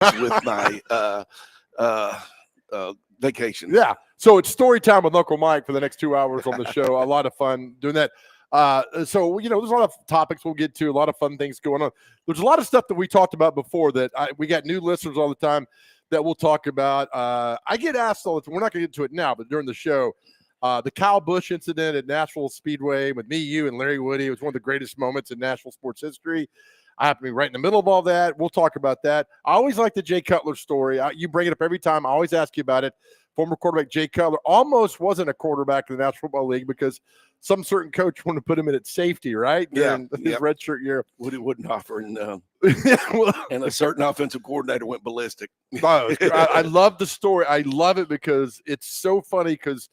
with my vacation. Yeah. So it's story time with Uncle Mike for the next 2 hours on the show. A lot of fun doing that. So, there's a lot of topics we'll get to, a lot of fun things going on. There's a lot of stuff that we talked about before that we got new listeners all the time that we'll talk about. I get asked all the time, we're not going to get to it now, but during the show, the Kyle Busch incident at Nashville Speedway with me, you, and Larry Woody, it was one of the greatest moments in Nashville sports history. I happen to be right in the middle of all that. We'll talk about that. I always like the Jay Cutler story. You bring it up every time. I always ask you about it. Former quarterback Jay Cutler almost wasn't a quarterback in the National Football League because some certain coach wanted to put him in at safety, right? Yeah. His redshirt year. Woody Wouldnhofer and a certain offensive coordinator went ballistic. I love the story. I love it because it's so funny because,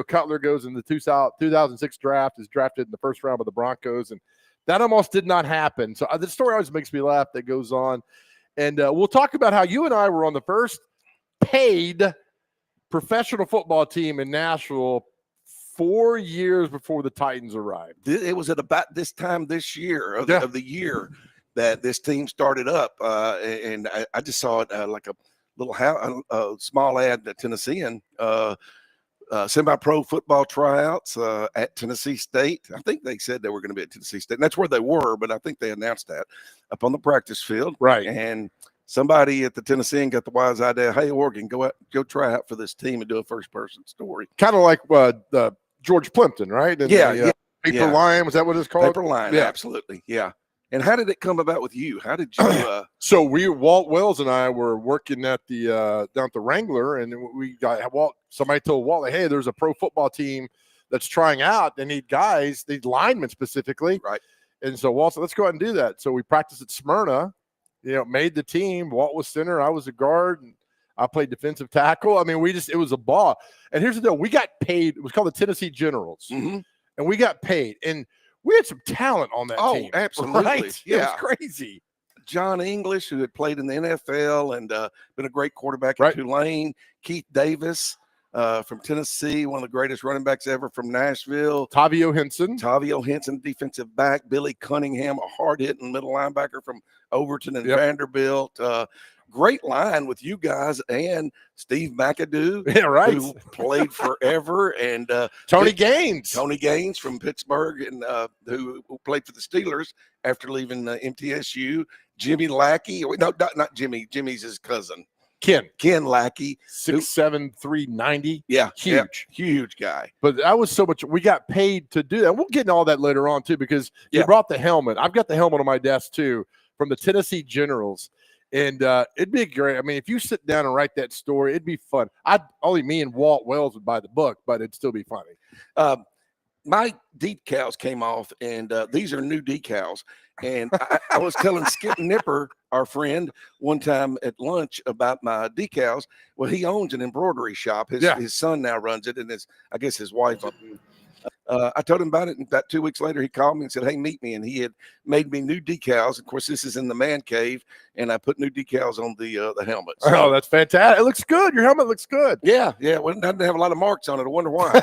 Cutler goes in the 2006 draft, is drafted in the first round by the Broncos, and that almost did not happen. So the story always makes me laugh that goes on. And we'll talk about how you and I were on the first paid professional football team in Nashville 4 years before the Titans arrived. It was at about this time this year of the year that this team started up. And I just saw it like a little small ad that Tennessean semi-pro football tryouts at Tennessee State. I think they said they were going to be at Tennessee State. And that's where they were, but I think they announced that up on the practice field. Right. And somebody at the Tennessean got the wise idea, hey, Oregon, go try out for this team and do a first-person story. Kind of like George Plimpton, right? And Paper Lion, was that what it's called? Paper Lion, absolutely, yeah. And how did it come about with you? How did you? So Walt Wells and I were working at the down at the Wrangler, and we got Walt. Somebody told Walt, like, hey, there's a pro football team that's trying out. They need guys, they need linemen specifically, right? And so Walt said, let's go out and do that. So we practiced at Smyrna. Made the team. Walt was center. I was a guard, and I played defensive tackle. I mean, it was a ball. And here's the deal: we got paid. It was called the Tennessee Generals, and we got paid. And we had some talent on that team. Oh, absolutely. Right? Yeah. It was crazy. John English, who had played in the NFL and been a great quarterback right. at Tulane. Keith Davis from Tennessee, one of the greatest running backs ever from Nashville. Tavio Henson, defensive back. Billy Cunningham, a hard-hitting middle linebacker from Overton and Vanderbilt. Great line with you guys and Steve McAdoo, who played forever, and Tony Gaines from Pittsburgh, and who played for the Steelers after leaving MTSU. Jimmy Lackey, no, not Jimmy. Jimmy's his cousin. Ken Lackey, 6'7", 390. Yeah, huge guy. But that was so much. We got paid to do that. We'll get into all that later on too, because you brought the helmet. I've got the helmet on my desk too from the Tennessee Generals. And it'd be great. I mean, if you sit down and write that story, it'd be fun. Only me and Walt Wells would buy the book, but it'd still be funny. My decals came off, and these are new decals. And I was telling Skip Nipper, our friend, one time at lunch about my decals. Well, he owns an embroidery shop. His son now runs it, and I guess his wife. I told him about it, and about 2 weeks later, he called me and said, hey, meet me. And he had made me new decals. Of course, this is in the man cave, and I put new decals on the helmet. So, that's fantastic. It looks good. Your helmet looks good. Yeah. Well, it doesn't have a lot of marks on it. I wonder why.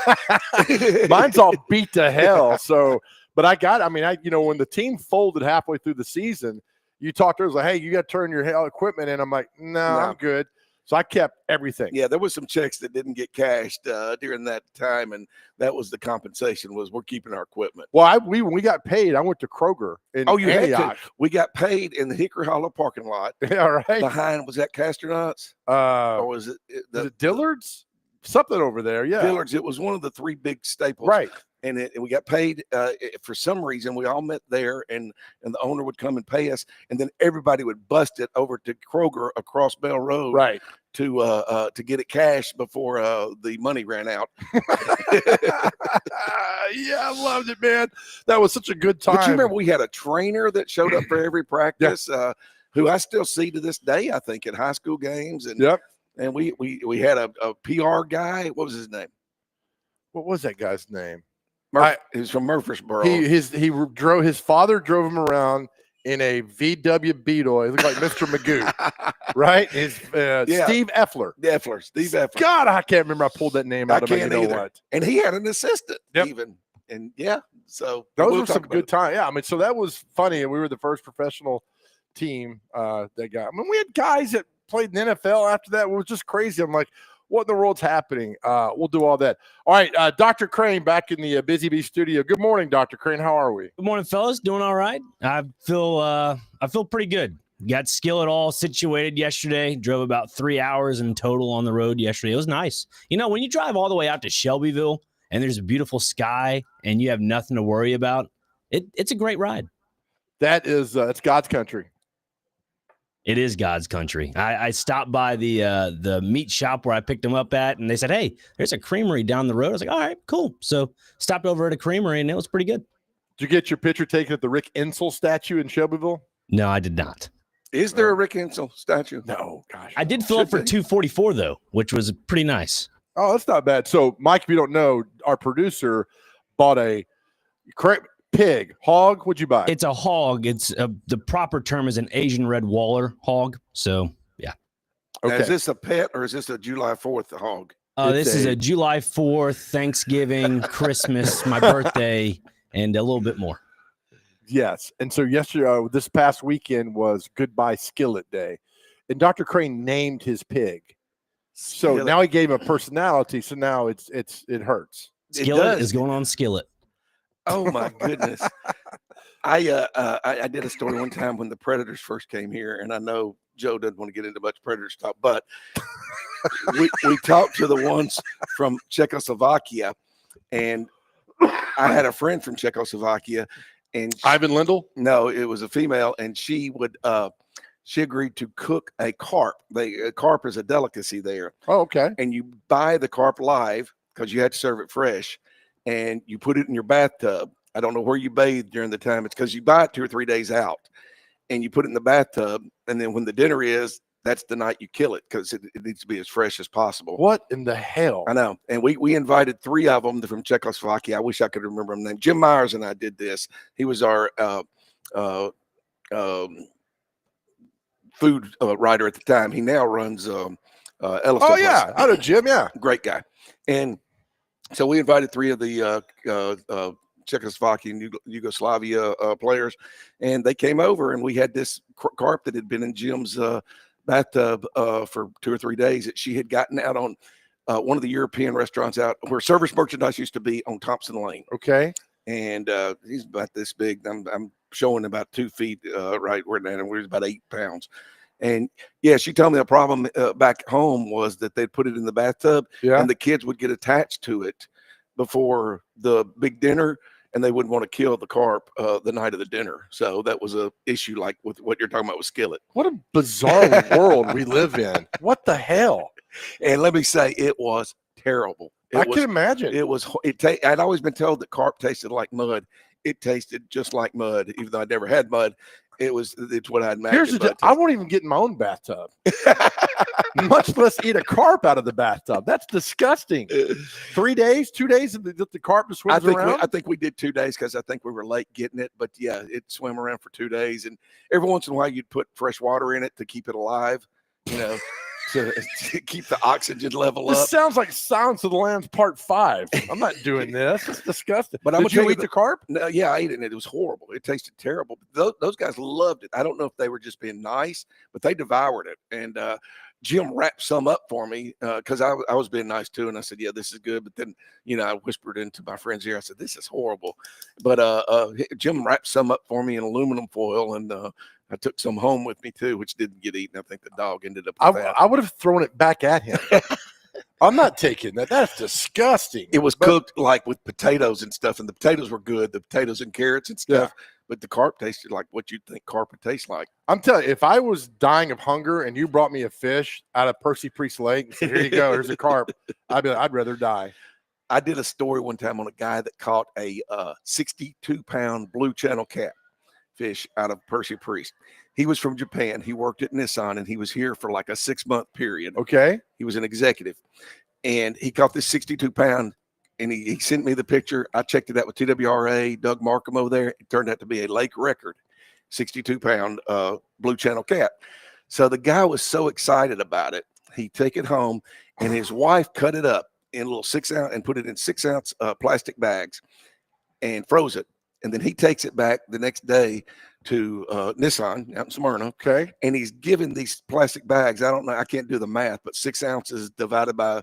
Mine's all beat to hell. So, but when the team folded halfway through the season, you talked to us like, hey, you got to turn your equipment in. I'm like, no, I'm good. So I kept everything. Yeah, there was some checks that didn't get cashed during that time, and that was the compensation. Was we're keeping our equipment. Well, when we got paid, I went to Kroger in Antioch. Had to. We got paid in the Hickory Hollow parking lot. Yeah, right. Behind, was that Castronuts? Or was it Dillard's? Something over there, yeah. Dillard's. It was one of the three big staples. Right. And we got paid for some reason. We all met there, and the owner would come and pay us, and then everybody would bust it over to Kroger across Bell Road, right, to get it cashed before the money ran out. Yeah, I loved it, man. That was such a good time. But you remember we had a trainer that showed up for every practice, who I still see to this day. I think at high school games, and and we had a PR guy. What was his name? What was that guy's name? He was from Murfreesboro. His father drove him around in a VW Beetle. He looked like Mr. Magoo, right? Steve Effler. Steve Effler. God, I can't remember. I pulled that name out of my head. What? And he had an assistant even. And so those were some good times. Yeah, I mean, so that was funny. And we were the first professional team that got. I mean, we had guys that played in the NFL after that. It was just crazy. I'm like, what in the world's happening? We'll do all that. All right, Dr. Crane back in the Busy Bee studio. Good morning, Dr. Crane. How are we? Good morning, fellas. Doing all right. I feel pretty good. Got Skillet all situated yesterday. Drove about 3 hours in total on the road yesterday. It was nice. You know, when you drive all the way out to Shelbyville and there's a beautiful sky and you have nothing to worry about, it's a great ride. That is, it's God's country. It is God's country. I stopped by the meat shop where I picked them up at, and they said, "Hey, there's a creamery down the road." I was like, "All right, cool." So stopped over at a creamery, and it was pretty good. Did you get your picture taken at the Rick Insell statue in Shelbyville? No, I did not. Is there a Rick Insell statue? No, gosh. I did fill up for 244 though, which was pretty nice. Oh, that's not bad. So, Mike, if you don't know, our producer bought a hog. What'd you buy? It's a hog. It's the proper term is an Asian red Waller hog. So, yeah. Okay. Now, is this a pet or is this a July 4th hog? This is a July 4th, Thanksgiving, Christmas, my birthday, and a little bit more. Yes. And so yesterday, this past weekend was Goodbye Skillet Day. And Dr. Crane named his pig. So now he gave him a personality. So now it hurts. Skillet is going on Skillet. Oh my goodness. I did a story one time when the Predators first came here, and I know Joe doesn't want to get into much Predators talk, but we talked to the ones from Czechoslovakia, and I had a friend from Czechoslovakia, and Ivan Lindell? No, it was a female, and she agreed to cook a carp. Carp is a delicacy there. Oh, okay. And you buy the carp live because you had to serve it fresh, and you put it in your bathtub. I don't know where you bathe during the time. It's because you buy it 2 or 3 days out, and you put it in the bathtub, and then when the dinner is, that's the night you kill it because it needs to be as fresh as possible. What in the hell? I know. And we invited 3 of them from Czechoslovakia. I wish I could remember them. Jim Myers and I did this. He was our food writer at the time. He now runs Ellison. Oh, yeah. I know Jim, yeah. Great guy. And so we invited 3 of the Czechoslovakian Yugoslavia players, and they came over, and we had this carp that had been in Jim's bathtub for 2 or 3 days that she had gotten out on one of the European restaurants out where Service Merchandise used to be on Thompson Lane. Okay. And he's about this big. I'm showing about 2 feet right where that, and we're about 8 pounds. And yeah, she told me the problem back home was that they'd put it in the bathtub, and the kids would get attached to it before the big dinner, and they wouldn't want to kill the carp the night of the dinner. So that was a issue like with what you're talking about with Skillet. What a bizarre world we live in. What the hell? And let me say, it was terrible. I can imagine. I'd always been told that carp tasted like mud. It tasted just like mud, even though I'd never had mud. It's what I'd imagined. I won't even get in my own bathtub, much less eat a carp out of the bathtub. That's disgusting. 3 days, 2 days, the carp just swims around? I think we did 2 days because I think we were late getting it. But yeah, it swam around for 2 days. And every once in a while, you'd put fresh water in it to keep it alive, to keep the oxygen level up. This sounds like Silence of the Lambs Part 5. I'm not doing this. It's disgusting. But Did you eat the carp? No, yeah, I ate it, and it was horrible. It tasted terrible. Those guys loved it. I don't know if they were just being nice, but they devoured it. And Jim wrapped some up for me because I was being nice too, and I said, "Yeah, this is good." But then, I whispered into my friend's ear. I said, "This is horrible." But Jim wrapped some up for me in aluminum foil, and I took some home with me too, which didn't get eaten. I think the dog ended up with that. I would have thrown it back at him. I'm not taking that. That's disgusting. It was cooked like with potatoes and stuff, and the potatoes were good, the potatoes and carrots and stuff. Yeah. But the carp tasted like what you'd think carp would taste like. I'm telling you, if I was dying of hunger and you brought me a fish out of Percy Priest Lake and said, "Here you go, here's a carp," I'd be like, I'd rather die. I did a story one time on a guy that caught a 62-pound blue channel catfish out of Percy Priest. He was from Japan. He worked at Nissan, and he was here for like a 6-month period. Okay. He was an executive, and he caught this 62-pound. And he sent me the picture. I checked it out with TWRA, Doug Markham over there. It turned out to be a lake record, 62-pound blue channel cat. So the guy was so excited about it. He took it home, and his wife cut it up in little 6-ounce and put it in 6-ounce plastic bags and froze it. And then he takes it back the next day to Nissan out in Smyrna. Okay. And he's given these plastic bags. I don't know. I can't do the math, but 6 ounces divided by,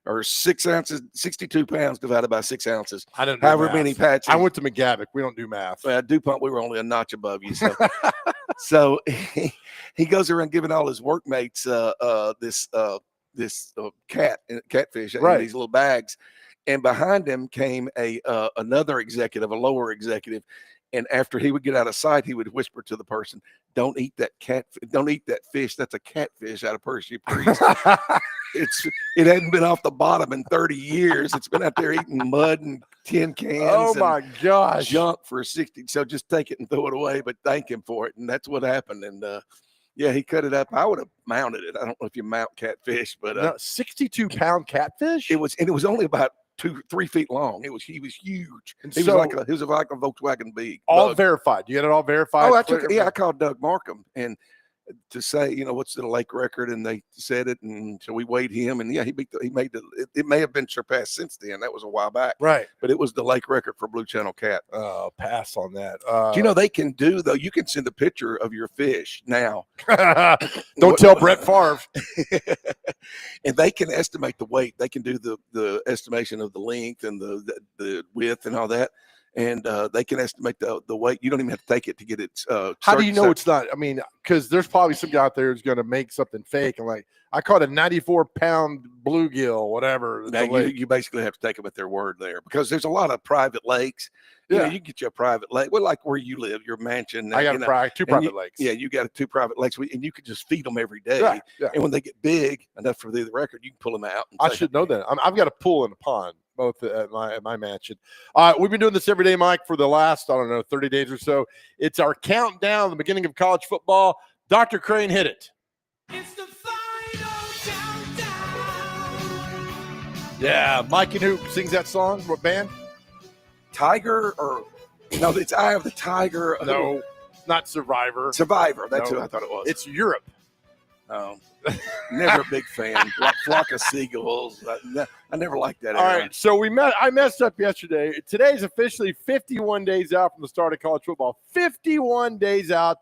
or 6 ounces, 62 pounds divided by 6 ounces. I don't do however math. many patches. I went to McGavick. We don't do math. Well, at DuPont, we were only a notch above you. So, so he goes around giving all his workmates this catfish in Right. these little bags. And behind him came another executive, a lower executive. And after he would get out of sight, he would whisper to the person, "Don't eat that don't eat that fish. That's a catfish out of Percy Priest." It hadn't been off the bottom in 30 years. It's been out there eating mud and tin cans. Oh my gosh. Junk for 60. So just take it and throw it away, but thank him for it. And that's what happened. And yeah, he cut it up. I would have mounted it. I don't know if you mount catfish, but No, 62-pound catfish. it was only about 2-3 feet long. He was huge. And He so- was like a Volkswagen bug. all verified. You get it all verified. I called Doug Markham and to say, what's the lake record, and they said it, and so we weighed him, and yeah, he made it may have been surpassed since then. That was a while back, Right. but it was the lake record for blue channel cat. Pass on that. Do you know they can do though? You can send a picture of your fish now. Don't tell Brett Favre. And they can estimate the weight. They can do the estimation of the length and the width and all that. And they can estimate the weight. You don't even have to take it to get it. How do you know it's not? I mean, because there's probably some guy out there who's going to make something fake. And like, I caught a 94-pound bluegill, whatever. Now, you basically have to take them at their word there, because there's a lot of private lakes. You Yeah. you get you a private lake. Well, like where you live, your mansion. I got two private lakes. Yeah, you got 2 private lakes, and you can just feed them every day. Yeah, yeah. And when they get big enough for the record, you can pull them out. And I take should them. know that. I've got a pool and a pond, both at my mansion. We've been doing this every day, Mike, for the last, 30 days or so. It's our countdown, the beginning of college football. Dr. Crane, hit it. It's the final countdown. Yeah, Mike, and who sings that song? What band? Tiger or no? It's Eye of the Tiger. No, not Survivor. Survivor. That's No. who I thought it was. It's Europe. Oh, never a big fan. Flock of seagulls. I never liked that. All era. right, so I messed up yesterday. Today's officially 51 days out from the start of college football. 51 days out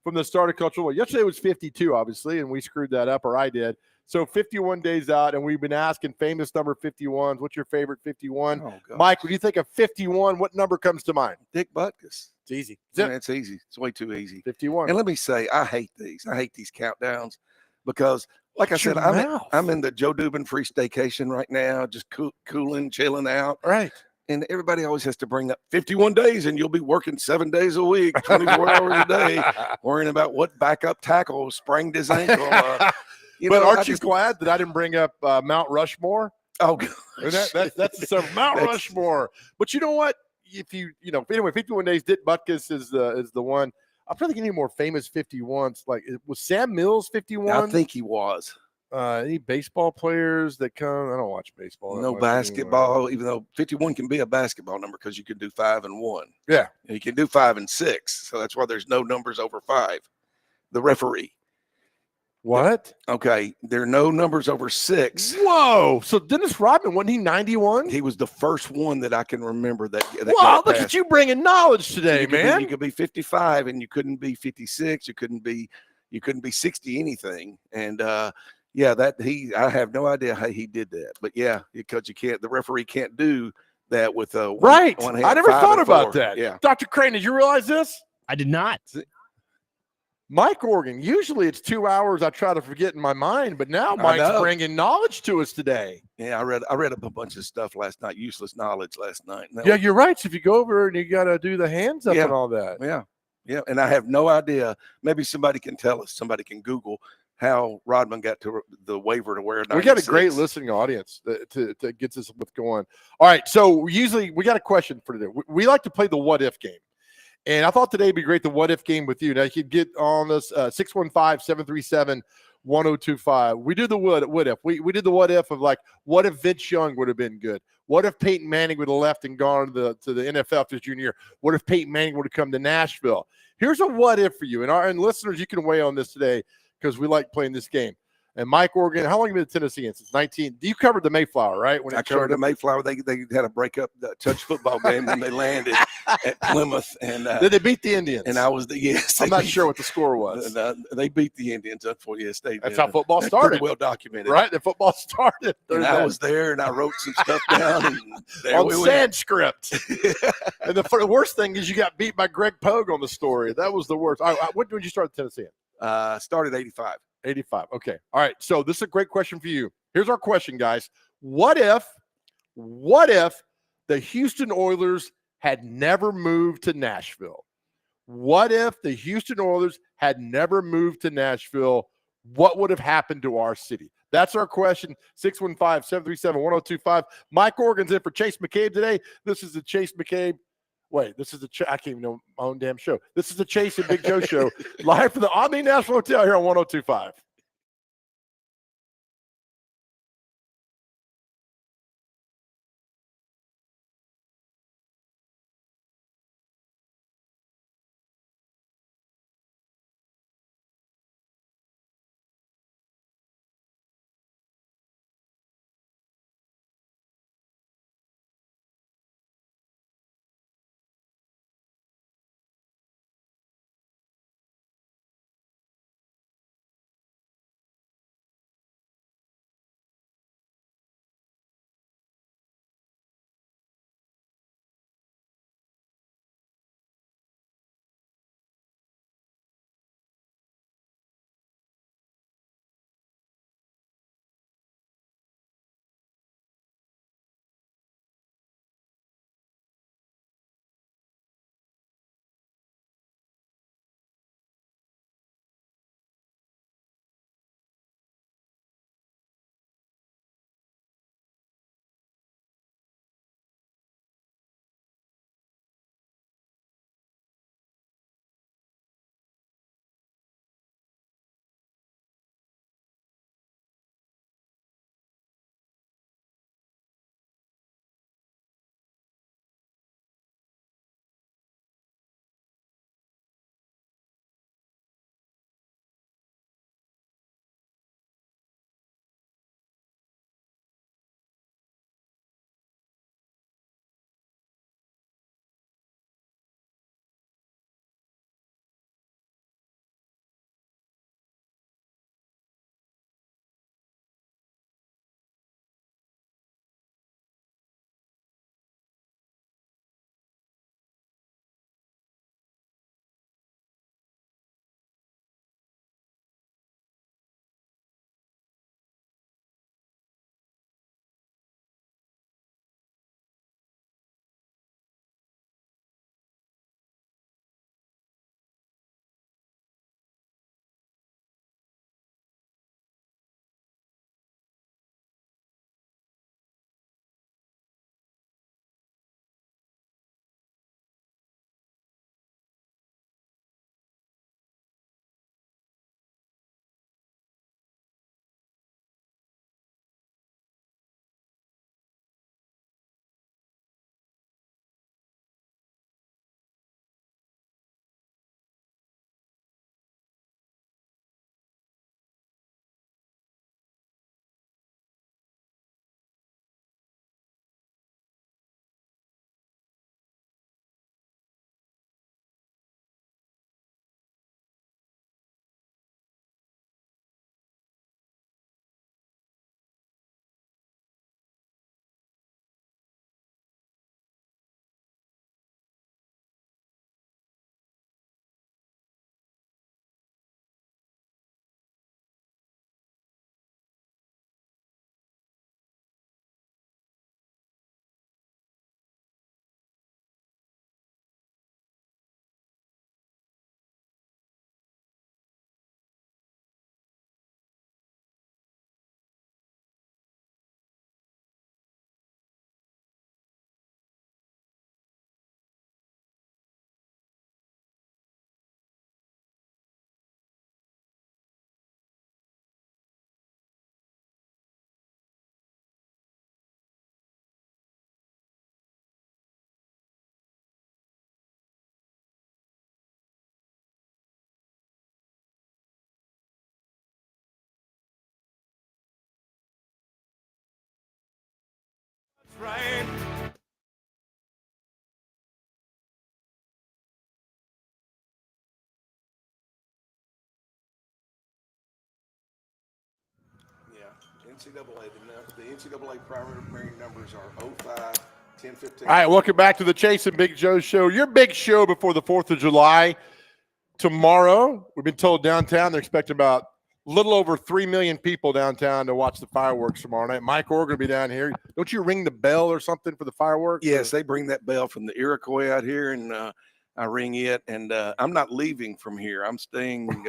from the start of college football. Yesterday was 52, obviously, and we screwed that up, or I did. So 51 days out, and we've been asking famous number 51s. What's your favorite 51? Oh, God. Mike, when you think of 51, what number comes to mind? Dick Butkus. It's easy. Yeah, it's easy. It's way too easy. 51. And let me say, I hate these. I hate these countdowns because, like I Shut said, your mouth. I'm in the Joe Dubin free staycation right now, just cooling, chilling out. Right. And everybody always has to bring up 51 days, and you'll be working 7 days a week, 24 hours a day, worrying about what backup tackle sprained his ankle. But aren't you glad that I didn't bring up Mount Rushmore? Oh, gosh. That's the stuff. Mount Rushmore. But you know what? If anyway, 51 days. Dick Butkus is the one. I'm trying to think any more famous 51s. Like, was Sam Mills 51? I think he was. Any baseball players that come? I don't watch baseball. No basketball, even though 51 can be a basketball number because you can do 5 and 1. Yeah. And you can do 5 and 6. So that's why there's no numbers over 5. The referee. What? Okay. There are no numbers over 6. Whoa. So Dennis Rodman, wasn't he 91? He was the first one that I can remember that. Wow, look at you bringing knowledge today, man. You could be 55 and you couldn't be 56. You couldn't be 60 anything. And yeah, I have no idea how he did that. But yeah, because the referee can't do that with right. one hand, I never 5 thought and about 4. that. Yeah. Dr. Crane, did you realize this? I did not. Mike Organ, usually it's 2 hours I try to forget in my mind, but now Mike's bringing knowledge to us today. Yeah, I read up a bunch of stuff last night, useless knowledge last night. Yeah, you're right. So if you go over and you got to do the hands up and all that. Yeah, and I have no idea. Maybe somebody can tell us. Somebody can Google how Rodman got to the waiver to wear 96. We got a great listening audience that gets us what's going. All right, so we got a question for today. We like to play the what if game. And I thought today would be great, the what if game with you. Now, you can get on this 615-737-1025. We do the what if. We did the what if of like, what if Vince Young would have been good? What if Peyton Manning would have left and gone to the NFL after his junior year? What if Peyton Manning would have come to Nashville? Here's a what if for you. And listeners, you can weigh on this today because we like playing this game. And Mike Oregon, how long have you been at Tennessee since 19? You covered the Mayflower, right? When I it covered the started? Mayflower. They had a breakup touch football game when they landed at Plymouth, and Did they beat the Indians? and I was the yes. I'm they not beat- sure what the score was. They beat the Indians. Unfortunately, yes, they That's did. how football That's started. Pretty well documented, Right? The football started. And There's I that. was there, and I wrote some stuff down, and there on we went. Sanskrit. And the worst thing is you got beat by Greg Pogue on the story. That was the worst. All right, when did you start at Tennessee? Started 85. 85. Okay. All right. So this is a great question for you. Here's our question, guys. What if the Houston Oilers had never moved to Nashville? What if the Houston Oilers had never moved to Nashville? What would have happened to our city? That's our question. 615-737-1025. Mike Organ's in for Chase McCabe today. This is the Chase McCabe. Wait, this is the I can't even know my own damn show. This is the Chase and Big Joe show live from the Omni National Hotel here on 1025. Right. Yeah, NCAA. The NCAA primary numbers are 05, 10, 15. All right, welcome back to the Chase and Big Joe show. Your big show before the 4th of July. Tomorrow, we've been told downtown they're expecting about a little over 3 million people downtown to watch the fireworks tomorrow night. Mike Orr going to be down here. Don't you ring the bell or something for the fireworks? Yes, they bring that bell from the Iroquois out here, and I ring it. And I'm not leaving from here. I'm staying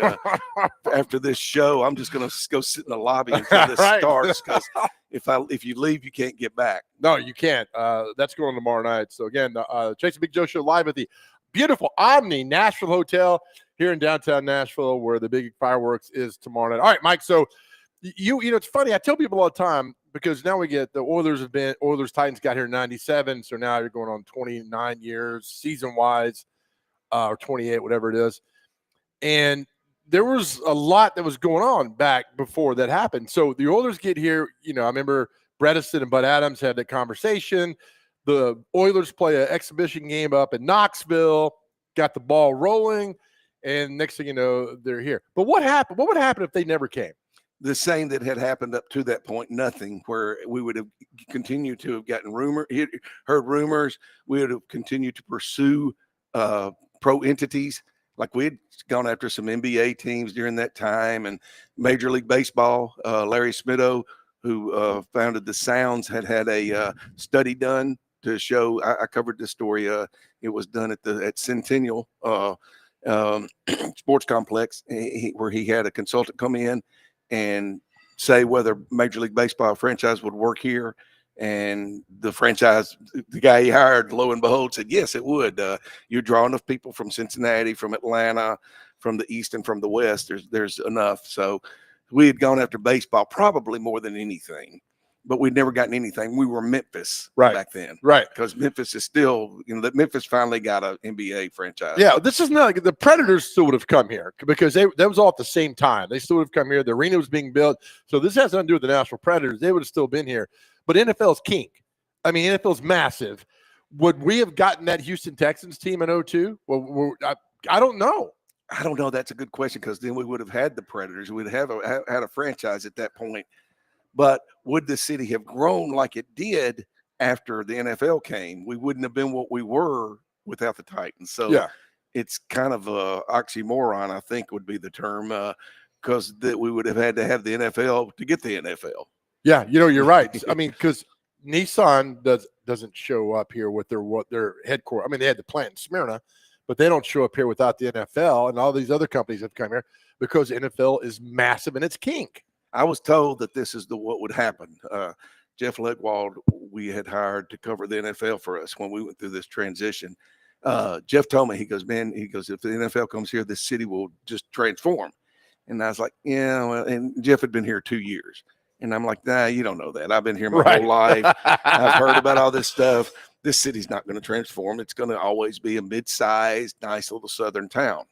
after this show. I'm just going to go sit in the lobby until this Right. starts, because if you leave, you can't get back. No, you can't. That's going on tomorrow night. So again, Chase and Big Joe show live at the beautiful Omni Nashville Hotel here in downtown Nashville, where the big fireworks is tomorrow night. All right, Mike. So you know, it's funny. I tell people all the time, because now we get the Oilers Titans got here in 97. So now you're going on 29 years season wise, or 28, whatever it is. And there was a lot that was going on back before that happened. So the Oilers get here, you know, I remember Bredesen and Bud Adams had that conversation. The Oilers play an exhibition game up in Knoxville, got the ball rolling, and next thing you know, they're here. But what happened? What would happen if they never came? The same that had happened up to that point, nothing, where we would have continued to have gotten heard rumors. We would have continued to pursue pro entities. Like we had gone after some NBA teams during that time, and Major League Baseball, Larry Smitto, who founded the Sounds, had a study done to show. I covered this story. It was done at Centennial Sports Complex, where he had a consultant come in and say whether Major League Baseball franchise would work here. And the guy he hired, lo and behold, said, yes, it would. You draw enough people from Cincinnati, from Atlanta, from the East and from the West. There's enough. So we had gone after baseball probably more than anything, but we'd never gotten anything. We were Memphis back then. Right. Because Memphis is still, that Memphis finally got an NBA franchise. Yeah, this is not like the Predators still would have come here, because that was all at the same time. They still would have come here. The arena was being built. So this has nothing to do with the Nashville Predators. They would have still been here. But NFL's king. I mean, NFL's massive. Would we have gotten that Houston Texans team in 2002? Well, I don't know. I don't know. That's a good question, because then we would have had the Predators. We'd have had a franchise at that point. But would the city have grown like it did after the NFL came? We wouldn't have been what we were without the Titans. So yeah, it's kind of a oxymoron, I think would be the term, because we would have had to have the NFL to get the NFL. Yeah, you know, you're right. I mean, because Nissan doesn't show up here with their headquarters. I mean, they had the plant in Smyrna, but they don't show up here without the NFL, and all these other companies have come here because the NFL is massive and it's king. I was told that this is what would happen. Jeff Legwald, we had hired to cover the NFL for us when we went through this transition. Jeff told me, he goes, if the NFL comes here, this city will just transform. And I was like, yeah, well, and Jeff had been here 2 years. And I'm like, nah, you don't know that. I've been here my whole life. I've heard about all this stuff. This city's not going to transform. It's going to always be a mid-sized, nice little southern town.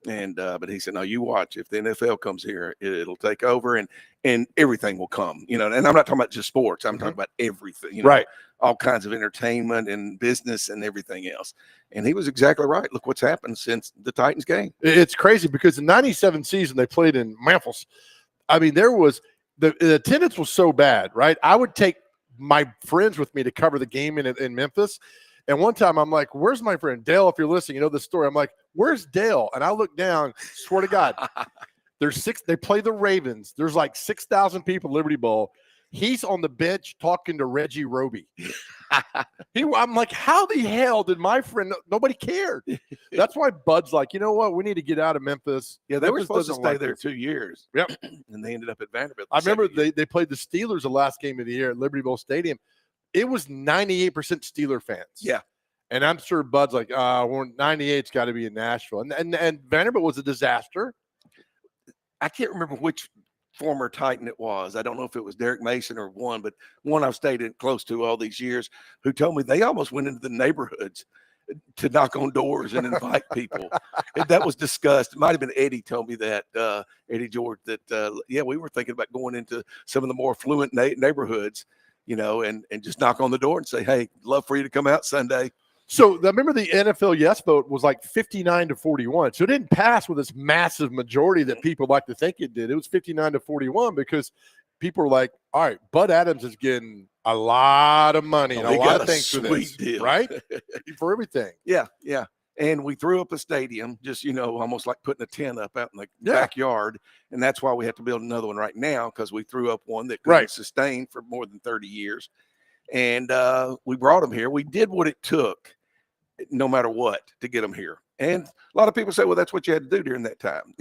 And but he said, no, you watch. If the NFL comes here, it'll take over, and everything will come. You know, and I'm not talking about just sports. I'm talking about everything. You know, right? All kinds of entertainment and business and everything else. And he was exactly right. Look what's happened since the Titans game. It's crazy, because the '97 season they played in Memphis. I mean, there was the attendance was so bad, right? I would take my friends with me to cover the game in Memphis. And one time I'm like, where's my friend Dale? If you're listening, you know the story. I'm like, where's Dale? And I look down, swear to God, they play the Ravens. There's like 6,000 people at Liberty Bowl. He's on the bench talking to Reggie Roby. I'm like, how the hell did my friend, nobody cared. That's why Bud's like, you know what? We need to get out of Memphis. Yeah, they were Memphis supposed to doesn't stay like there this. 2 years. Yep. And they ended up at Vanderbilt. I remember they played the Steelers the last game of the year at Liberty Bowl Stadium. It was 98% Steeler fans. Yeah. And I'm sure Bud's like, 98's got to be in Nashville. And Vanderbilt was a disaster. I can't remember which former Titan it was. I don't know if it was Derek Mason or one, but one I've stayed in close to all these years, who told me they almost went into the neighborhoods to knock on doors and invite people. That was discussed. It might have been Eddie told me that, Eddie George, that, we were thinking about going into some of the more affluent neighborhoods and just knock on the door and say, hey, love for you to come out Sunday. So I remember the NFL yes vote was like 59-41. So it didn't pass with this massive majority that people like to think it did. It was 59-41 because people were like, all right, Bud Adams is getting a lot of money and a He lot got of a things for sweet this, deal. right? For everything. Yeah. And we threw up a stadium, just, almost like putting a tent up out in the Yeah. backyard. And that's why we have to build another one right now, because we threw up one that couldn't Right. sustain for more than 30 years. And we brought them here. We did what it took, no matter what, to get them here. And a lot of people say, well, that's what you had to do during that time.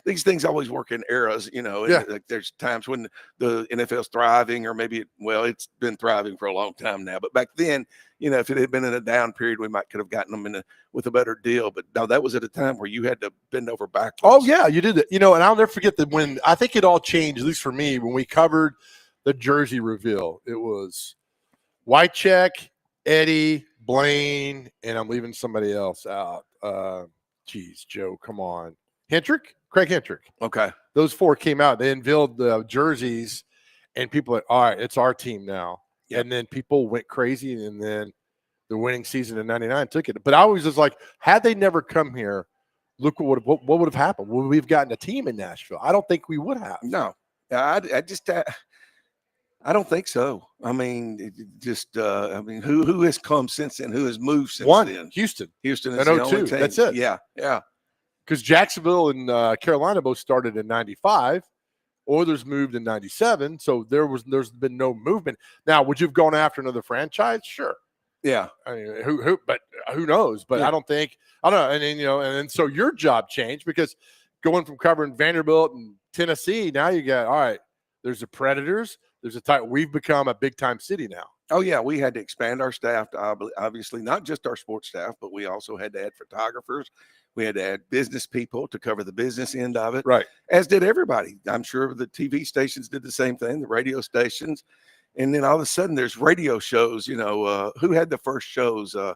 These things always work in eras, Yeah. Like there's times when the NFL's thriving, or maybe, it's been thriving for a long time now. But back then, if it had been in a down period, we could have gotten them with a better deal. But no, that was at a time where you had to bend over backwards. Oh, yeah, you did it. And I'll never forget that when I think it all changed, at least for me, when we covered the jersey reveal. It was Wycheck, Eddie, Blaine, and I'm leaving somebody else out. Joe, come on. Craig Hendrick. Okay. Those four came out. They unveiled the jerseys, and people were like, all right, it's our team now. Yep. And then people went crazy, and then the winning season in 99 took it. But I was just like, had they never come here, look what would have happened. Would we have gotten a team in Nashville? I don't think we would have. No, I just I don't think so. I mean, who has come since then? Who has moved since then? Houston Is in the only 02. team. That's it. Yeah. Because Jacksonville and Carolina both started in 95. Oilers moved in 97. So there's been no movement. Now, would you have gone after another franchise? Sure. Yeah. I mean, who knows? But Yeah. I don't know. And then, and then so your job changed, because going from covering Vanderbilt and Tennessee, now you got, all right, there's the Predators. We've become a big time city now. Oh, yeah. We had to expand our staff to obviously not just our sports staff, but we also had to add photographers. We had to add business people to cover the business end of it. Right. As did everybody. I'm sure the TV stations did the same thing, the radio stations. And then all of a sudden there's radio shows, who had the first shows? I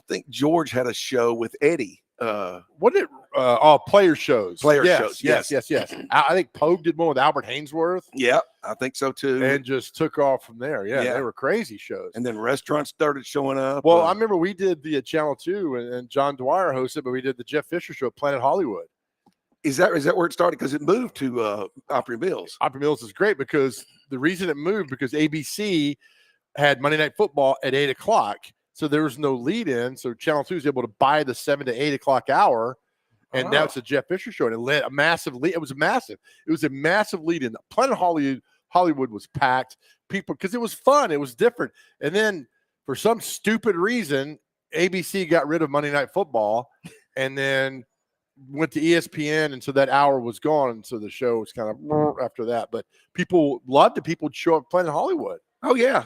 think George had a show with Eddie. Player shows. Shows. Yes. I think Pogue did one with Albert Hainsworth. Yeah, I think so too. And just took off from there. Yeah, Yeah. they were crazy shows. And then restaurants started showing up. Well, I remember we did the Channel 2 and John Dwyer hosted, but we did the Jeff Fisher show at Planet Hollywood. Is that where it started? Because it moved to Opry Mills. Opry Mills is great, because the reason it moved, because ABC had Monday Night Football at 8 o'clock. So there was no lead in. So Channel 2 was able to buy the 7 to 8 o'clock hour. And now it's the Jeff Fisher show. And it led a massive lead. It was a massive lead in. Planet Hollywood was packed. People, because it was fun. It was different. And then for some stupid reason, ABC got rid of Monday Night Football and then went to ESPN. And so that hour was gone. And so the show was kind of after that. But people loved it. People would show up at Planet Hollywood. Oh, yeah.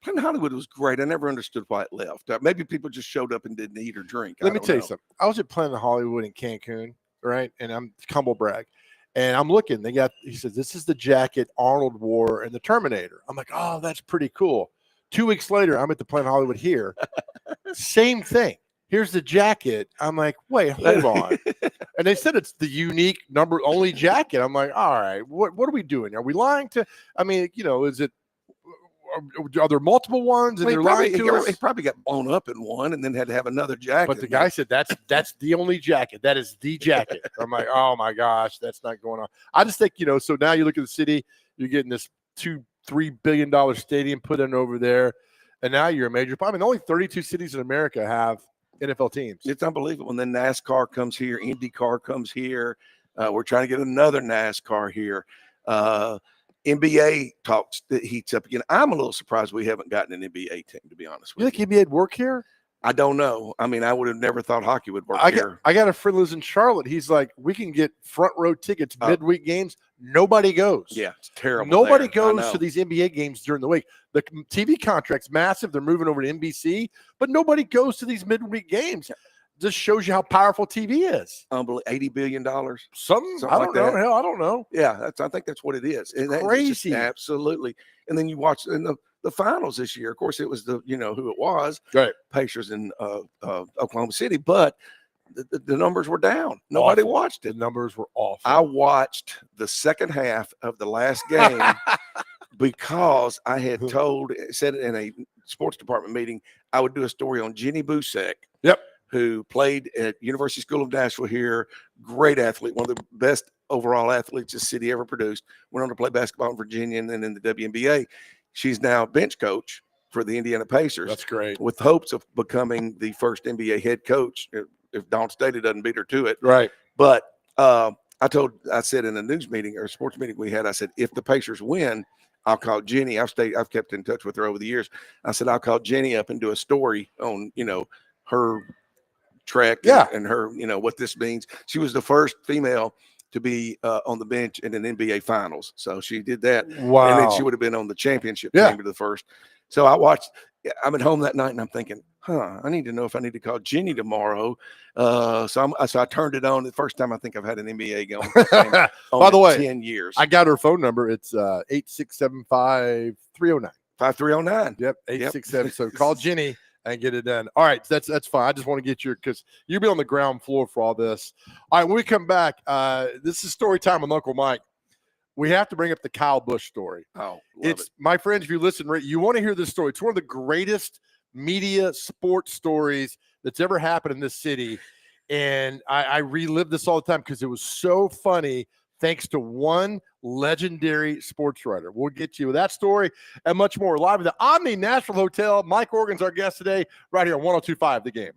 Planet Hollywood was great. I never understood why it left. Maybe people just showed up and didn't eat or drink. Let me tell you something. I was at Planet Hollywood in Cancun, right? And I'm humble brag. And I'm looking. He says, this is the jacket Arnold wore in the Terminator. I'm like, oh, that's pretty cool. 2 weeks later, I'm at the Planet Hollywood here. Same thing. Here's the jacket. I'm like, wait, hold on. And they said it's the unique number only jacket. I'm like, all right, what are we doing? Are we lying to? I mean, is it? Are there multiple ones? And Well, they're lying to us? he probably got blown up in one and then had to have another jacket. But the guy said that's the only jacket. That is the jacket. I'm like, oh my gosh, that's not going on. I just think, so now you look at the city, you're getting this $2-3 billion stadium put in over there, and now you're a major. I mean, only 32 cities in America have NFL teams. It's unbelievable. And then NASCAR comes here, IndyCar comes here. We're trying to get another NASCAR here. NBA talks that heats up again. I'm a little surprised we haven't gotten an NBA team, to be honest with you. You think NBA'd work here? I don't know. I mean, I would have never thought hockey would work here. I got a friend lives in Charlotte. He's like, we can get front row tickets midweek games. Nobody goes. Yeah, it's terrible. Nobody goes to these NBA games during the week. The TV contract's massive. They're moving over to NBC, but nobody goes to these midweek games. Just shows you how powerful TV is. Unbelievable. $80 billion. Something I don't like know. that. Hell, I don't know. Yeah, I think that's what it is. Crazy. Absolutely. And then you watch in the finals this year. Of course, it was who it was. Right. Pacers in Oklahoma City, but the numbers were down. Nobody watched it. The numbers were awful. I watched the second half of the last game because I had said it in a sports department meeting, I would do a story on Jenny Busek. Yep. Who played at University School of Nashville here. Great athlete, one of the best overall athletes the city ever produced. Went on to play basketball in Virginia and then in the WNBA. She's now bench coach for the Indiana Pacers. That's great. With hopes of becoming the first NBA head coach if Dawn Staley doesn't beat her to it. Right. But I said in a news meeting or a sports meeting we had, I said, if the Pacers win, I'll call Jenny. I've kept in touch with her over the years. I said, I'll call Jenny up and do a story on, her trek and her, what this means. She was the first female to be on the bench in an NBA finals. So she did that. Wow. And then she would have been on the championship team to the first. So I'm at home that night and I'm thinking, I need to know if I need to call Jenny tomorrow. So I turned it on the first time I think I've had an NBA going. By the way, 10 years. I got her phone number. It's 8675309. 5309. Yep. 867. So call Jenny and get it done. All right. That's fine. I just want to get because you'll be on the ground floor for all this. All right. When we come back, this is story time with Uncle Mike. We have to bring up the Kyle Busch story. Oh, my friends, if you listen, you want to hear this story. It's one of the greatest media sports stories that's ever happened in this city. And I relive this all the time because it was so funny thanks to one legendary sports writer. We'll get you with that story and much more. Live at the Omni Nashville Hotel. Mike Organ's our guest today, right here on 102.5 The Game.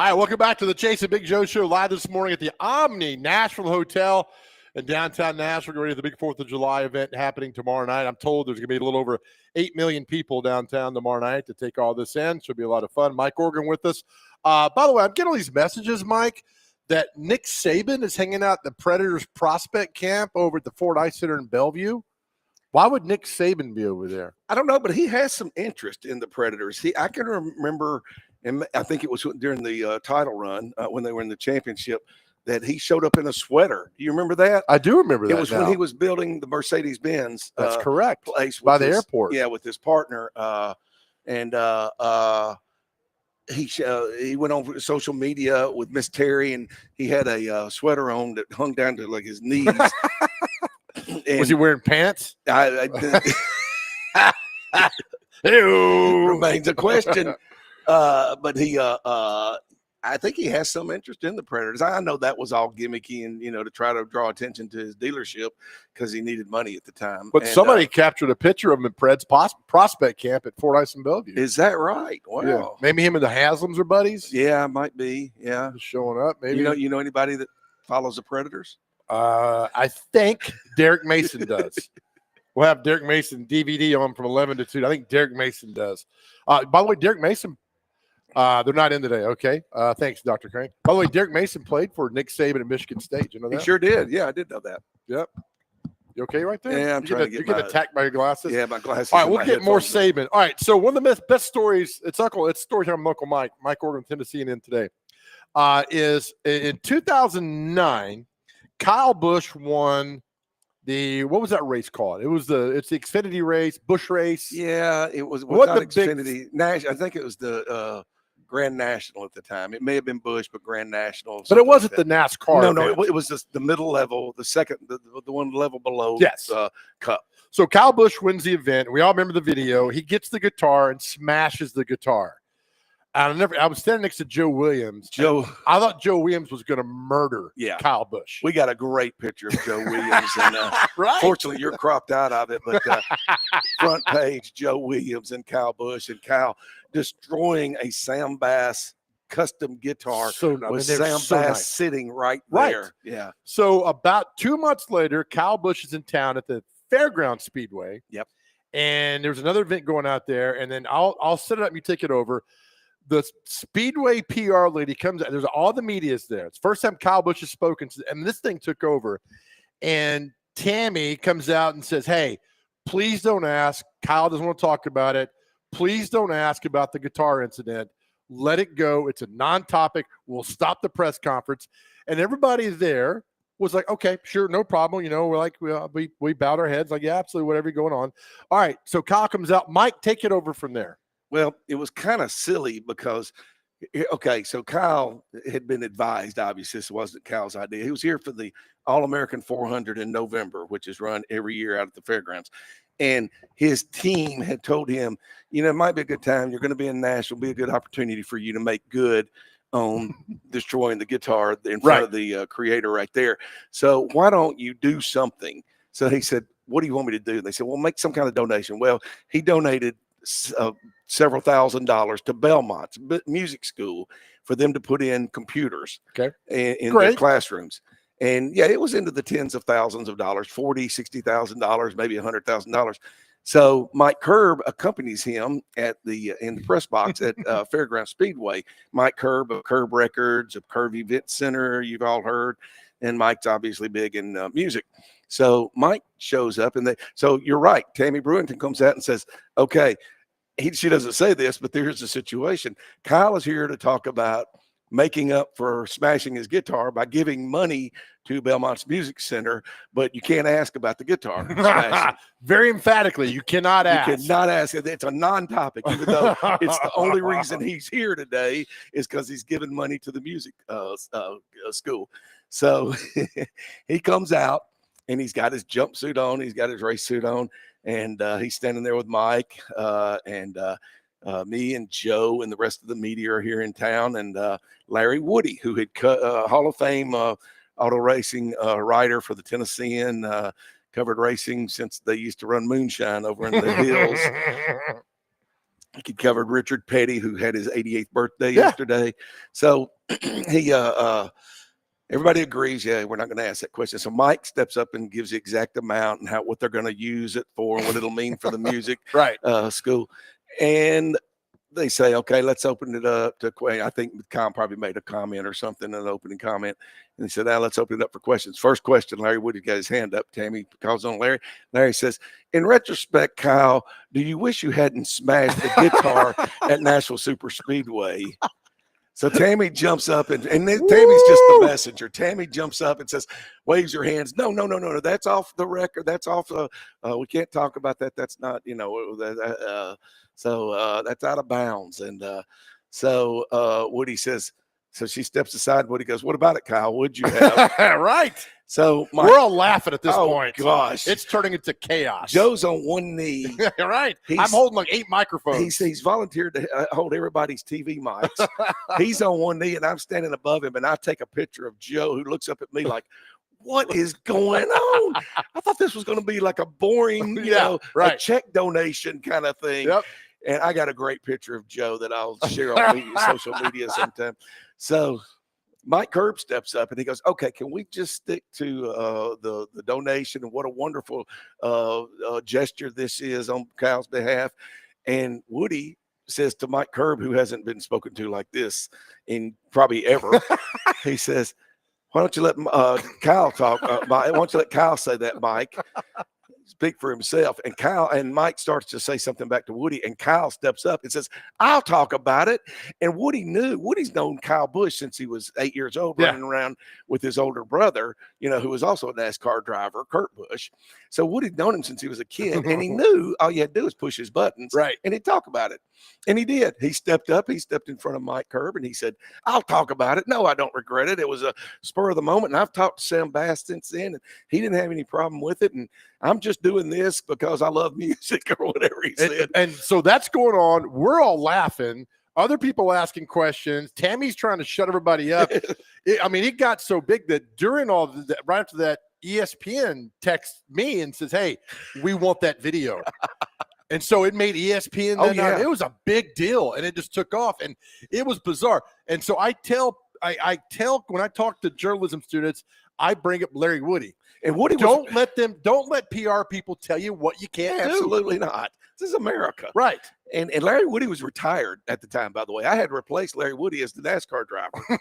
right, welcome back to the Chase and Big Joe Show live this morning at the Omni Nashville Hotel in downtown Nashville. We're ready for the big 4th of July event happening tomorrow night. I'm told there's going to be a little over 8 million people downtown tomorrow night to take all this in. Should be a lot of fun. Mike Organ with us. By the way, I'm getting all these messages, Mike, that Nick Saban is hanging out at the Predators prospect camp over at the Ford Ice Center in Bellevue. Why would Nick Saban be over there? I don't know, but he has some interest in the Predators. I can remember, and I think it was during the title run when they were in the championship, that he showed up in a sweater. Do you remember that? I do remember that. It was when he was building the Mercedes-Benz. That's correct. Place by the airport. Yeah, with his partner. He went on social media with Miss Terry, and he had a sweater on that hung down to like his knees. Was he wearing pants? Remains a question. But I think he has some interest in the Predators. I know that was all gimmicky and, to try to draw attention to his dealership because he needed money at the time. But somebody captured a picture of him at Preds prospect camp at Fort Ice in Bellevue. Is that right? Wow. Yeah. Maybe him and the Haslams are buddies. Yeah, might be. Yeah. Just showing up. Maybe. You know anybody that follows the Predators? I think Derek Mason does. We'll have Derek Mason DVD on from 11 to 2. I think Derek Mason does. By the way, Derek Mason, they're not in today. Okay. Thanks, Dr. Crane. By the way, Derek Mason played for Nick Saban at Michigan State. You know that? He sure did. Yeah, I did know that. Yep. You okay right there? Yeah, I'm trying to get you get attacked by your glasses? Yeah, my glasses. All right, we'll get more Saban. All right, so one of the best stories, it's story time from Uncle Mike Organ, Tennessee, and in today, is in 2009, Kyle Busch won what was that race called? It's the Xfinity race, Busch race. Yeah, it was What not the Xfinity. I think it was the Grand National at the time. It may have been Busch, but Grand National. But it wasn't the NASCAR. No, it was just the middle level, the second, the one level below. Yes. Cup. So Kyle Busch wins the event. We all remember the video. He gets the guitar and smashes the guitar. I was standing next to Joe Williams. I thought Joe Williams was going to murder Kyle Busch. We got a great picture of Joe Williams, and right. Fortunately, you're cropped out of it. But front page, Joe Williams and Kyle Busch, and Kyle destroying a Sam Bass custom guitar with Sam Bass sitting right there. Yeah. So about 2 months later, Kyle Busch is in town at the Fairground Speedway. Yep. And there's another event going out there, and then I'll set it up. You take it over. The Speedway PR lady comes out. There's all the media's there. It's the first time Kyle Busch has spoken, and this thing took over. And Tammy comes out and says, "Hey, please don't ask. Kyle doesn't want to talk about it. Please don't ask about the guitar incident. Let it go. It's a non-topic. We'll stop the press conference." And everybody there was like, "Okay, sure, no problem." We're like, we bowed our heads, like, "Yeah, absolutely, whatever going on." All right, so Kyle comes out. Mike, take it over from there. Well, it was kind of silly because, so Kyle had been advised, obviously, this wasn't Kyle's idea. He was here for the All-American 400 in November, which is run every year out at the fairgrounds. And his team had told him, it might be a good time. You're going to be in Nashville. It'll be a good opportunity for you to make good on destroying the guitar in front of the creator right there. So why don't you do something? So he said, "What do you want me to do?" And they said, "Well, make some kind of donation." Well, he donated several $1,000s to Belmont's music school for them to put in computers in their classrooms. And it was into the tens of thousands of dollars, $40,000, $60,000, maybe $100,000. So Mike Curb accompanies him in the press box at Fairground Speedway. Mike Curb of Curb Records, of Curb Event Center, you've all heard. And Mike's obviously big in music. So Mike shows up, so you're right. Tammy Brewington comes out and says, "Okay," she doesn't say this, but there's the situation. Kyle is here to talk about making up for smashing his guitar by giving money to Belmont's Music Center, but you can't ask about the guitar smashing. Very emphatically, you cannot ask. You cannot ask. It's a non-topic, even though it's the only reason he's here today is because he's giving money to the music school. So he comes out, and he's got his jumpsuit on. He's got his race suit on, and he's standing there with Mike and me and Joe and the rest of the media are here in town, and Larry Woody, who had Hall of Fame auto racing rider for the Tennessean, covered racing since they used to run moonshine over in the hills. He covered Richard Petty, who had his 88th birthday Yeah. yesterday. So he everybody agrees, yeah, we're not going to ask that question. So Mike steps up and gives the exact amount and what they're going to use it for and what it'll mean for the music Right. school. And they say, okay, let's open it up to questions. I think Kyle probably made a comment or something, an opening comment. And he said, now let's open it up for questions. First question, Larry Woody got his hand up. Tammy calls on Larry. Larry says, in retrospect, Kyle, do you wish you hadn't smashed the guitar at Nashville Super Speedway? So Tammy jumps up and then Tammy's just the messenger. Tammy jumps up and says, waves her hands. No. That's off the record. That's off. We can't talk about that. That's not, so that's out of bounds. And so Woody says, so she steps aside. Woody goes, what about it, Kyle? Would you have? Right. So we're all laughing at this point. Gosh. It's turning into chaos. Joe's on one knee. Right. I'm holding like 8 microphones. He's volunteered to hold everybody's TV mics. He's on one knee and I'm standing above him, and I take a picture of Joe, who looks up at me like, what is going on? I thought this was going to be like a boring, a check donation kind of thing. Yep. And I got a great picture of Joe that I'll share on social media sometime. So Mike Curb steps up and he goes, okay, can we just stick to the donation and what a wonderful gesture this is on Kyle's behalf? And Woody says to Mike Curb, who hasn't been spoken to like this in probably ever, he says, why don't you let Kyle talk? Why don't you let Kyle say that, Mike? Speak for himself. And Mike starts to say something back to Woody, and Kyle steps up and says, I'll talk about it. And Woody's known Kyle Busch since he was 8 years old, running around with his older brother, who was also a NASCAR driver, Kurt Busch. So Woody'd known him since he was a kid, and he knew all you had to do was push his buttons, and he'd talk about it. And he did. He stepped up. He stepped in front of Mike Curb, and he said, I'll talk about it. No, I don't regret it. It was a spur of the moment, and I've talked to Sam Bass since then, and he didn't have any problem with it. And I'm just doing this because I love music or whatever he said. And so that's going on. We're all laughing. Other people asking questions. Tammy's trying to shut everybody up. It got so big that during all that, right after that, ESPN texts me and says, hey, we want that video. And so it made ESPN. It was a big deal, and it just took off, and it was bizarre. And so I tell when I talk to journalism students, I bring up Larry Woody. And Woody, don't let PR people tell you what you can't do. Absolutely not. This is America. Right. And Larry Woody was retired at the time, by the way. I had replaced Larry Woody as the NASCAR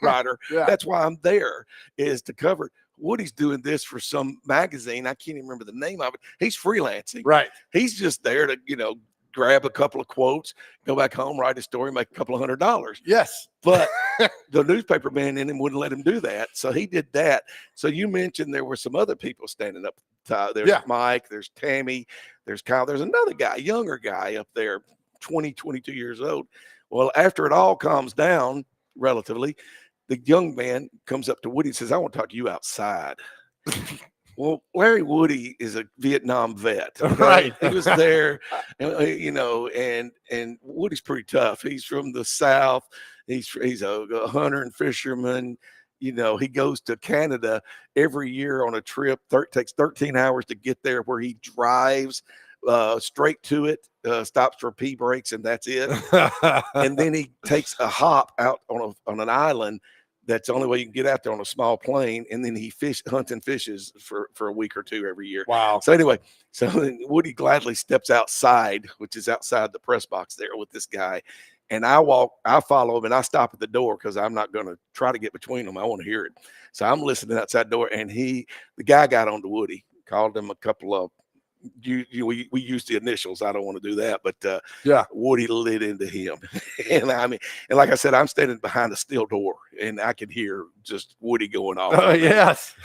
rider. That's why I'm there, is to cover. Woody's doing this for some magazine. I can't even remember the name of it. He's freelancing. Right. He's just there to, grab a couple of quotes, go back home, write a story, make a couple of $100. Yes. But the newspaper man in him wouldn't let him do that. So he did that. So you mentioned there were some other people standing up. There's Mike, there's Tammy, there's Kyle, there's another guy, younger guy up there, 22 years old. Well, after it all calms down relatively, the young man comes up to Woody and says, I want to talk to you outside. Well, Larry Woody is a Vietnam vet. Okay? Right. He was there, and Woody's pretty tough. He's from the South. He's a hunter and fisherman. He goes to Canada every year on a trip. Takes 13 hours to get there, where he drives straight to it, stops for pee breaks, and that's it. And then he takes a hop out on an island. That's the only way you can get out there on a small plane. And then he hunts and fishes for a week or two every year. Wow. So anyway, Woody gladly steps outside, which is outside the press box there with this guy. And I follow him, and I stop at the door because I'm not going to try to get between them. I want to hear it. So I'm listening outside the door, and the guy got on to Woody, called him a couple of, we use the initials. I don't want to do that, but Woody lit into him. And like I said, I'm standing behind a steel door, and I can hear just Woody going off. Yes.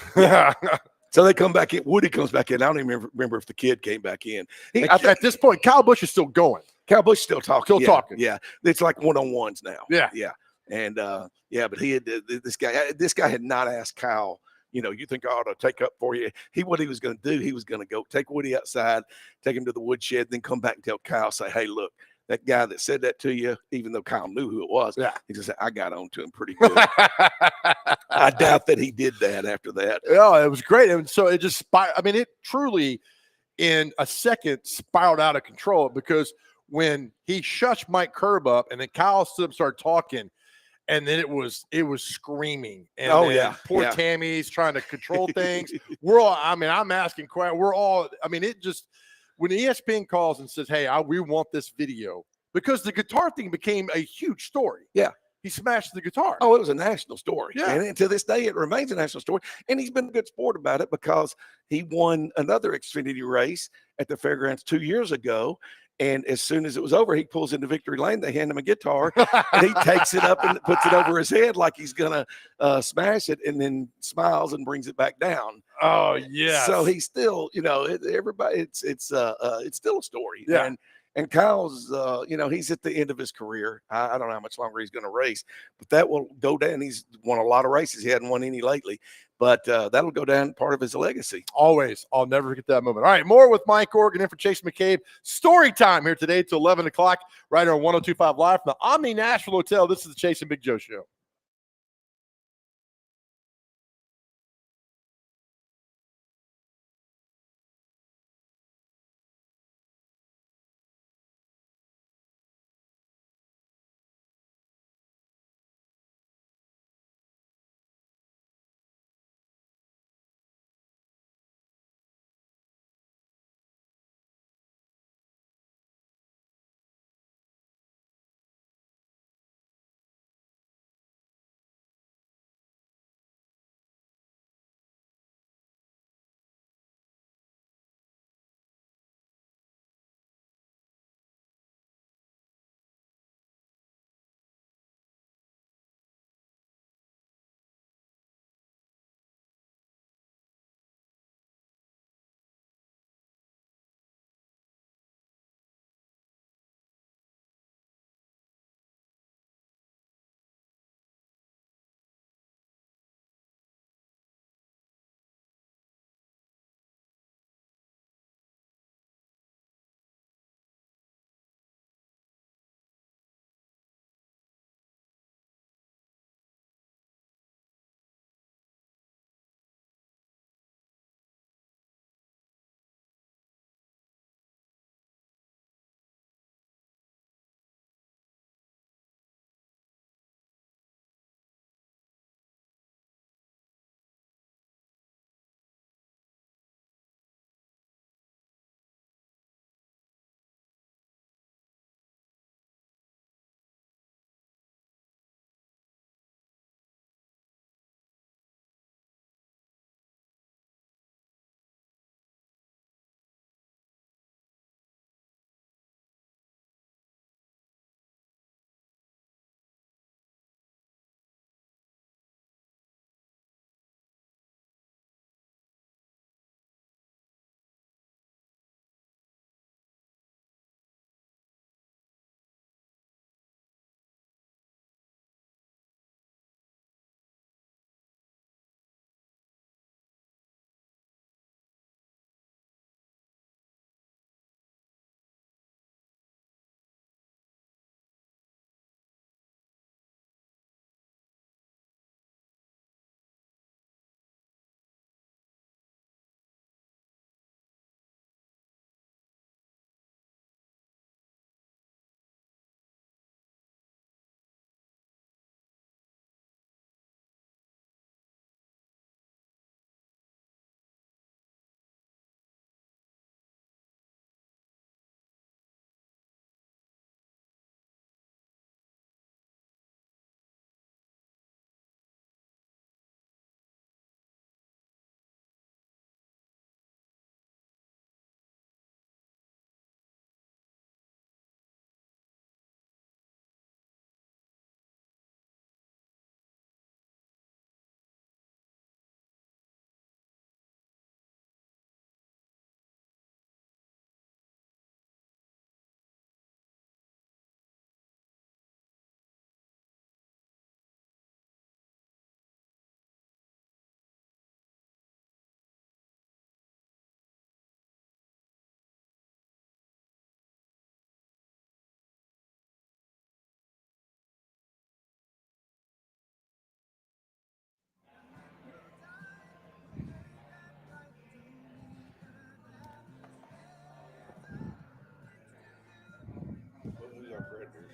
So they come back in. Woody comes back in. I don't even remember if the kid came back in. At this point, Kyle Busch is still going. Kyle Busch still talking. Talking. Yeah. It's like one-on-ones now. Yeah. Yeah. And but he had this guy had not asked Kyle, you think I ought to take up for you. What he was going to do, he was going to go take Woody outside, take him to the woodshed, then come back and tell Kyle, say, hey, look, that guy that said that to you, even though Kyle knew who it was, he just said, I got on to him pretty good. I doubt that he did that after that. Yeah, it was great. And so it just it truly in a second spiraled out of control, because when he shushed Mike Curb up, and then Kyle stood up and started talking, and then it was screaming. And Oh, then yeah, poor yeah. Tammy's trying to control things. We're all, I mean, I'm asking questions. We're all, I mean, it just, when ESPN calls and says, hey, we want this video, because the guitar thing became a huge story. Yeah. He smashed the guitar. Oh, it was a national story. Yeah. And to this day, it remains a national story. And he's been a good sport about it, because he won another Xfinity race at the fairgrounds 2 years ago. And as soon as it was over, he pulls into victory lane. They hand him a guitar, and he takes it up and puts it over his head like he's going to smash it, and then smiles and brings it back down. Oh, yes. So he's still, everybody, it's still a story. Yeah. And Kyle's, he's at the end of his career. I don't know how much longer he's going to race, but that will go down. He's won a lot of races. He hadn't won any lately, but that'll go down part of his legacy. Always. I'll never forget that moment. All right, more with Mike Organ in for Chase McCabe. Story time here today till 11 o'clock, right here on 102.5 Live from the Omni Nashville Hotel. This is the Chase and Big Joe Show.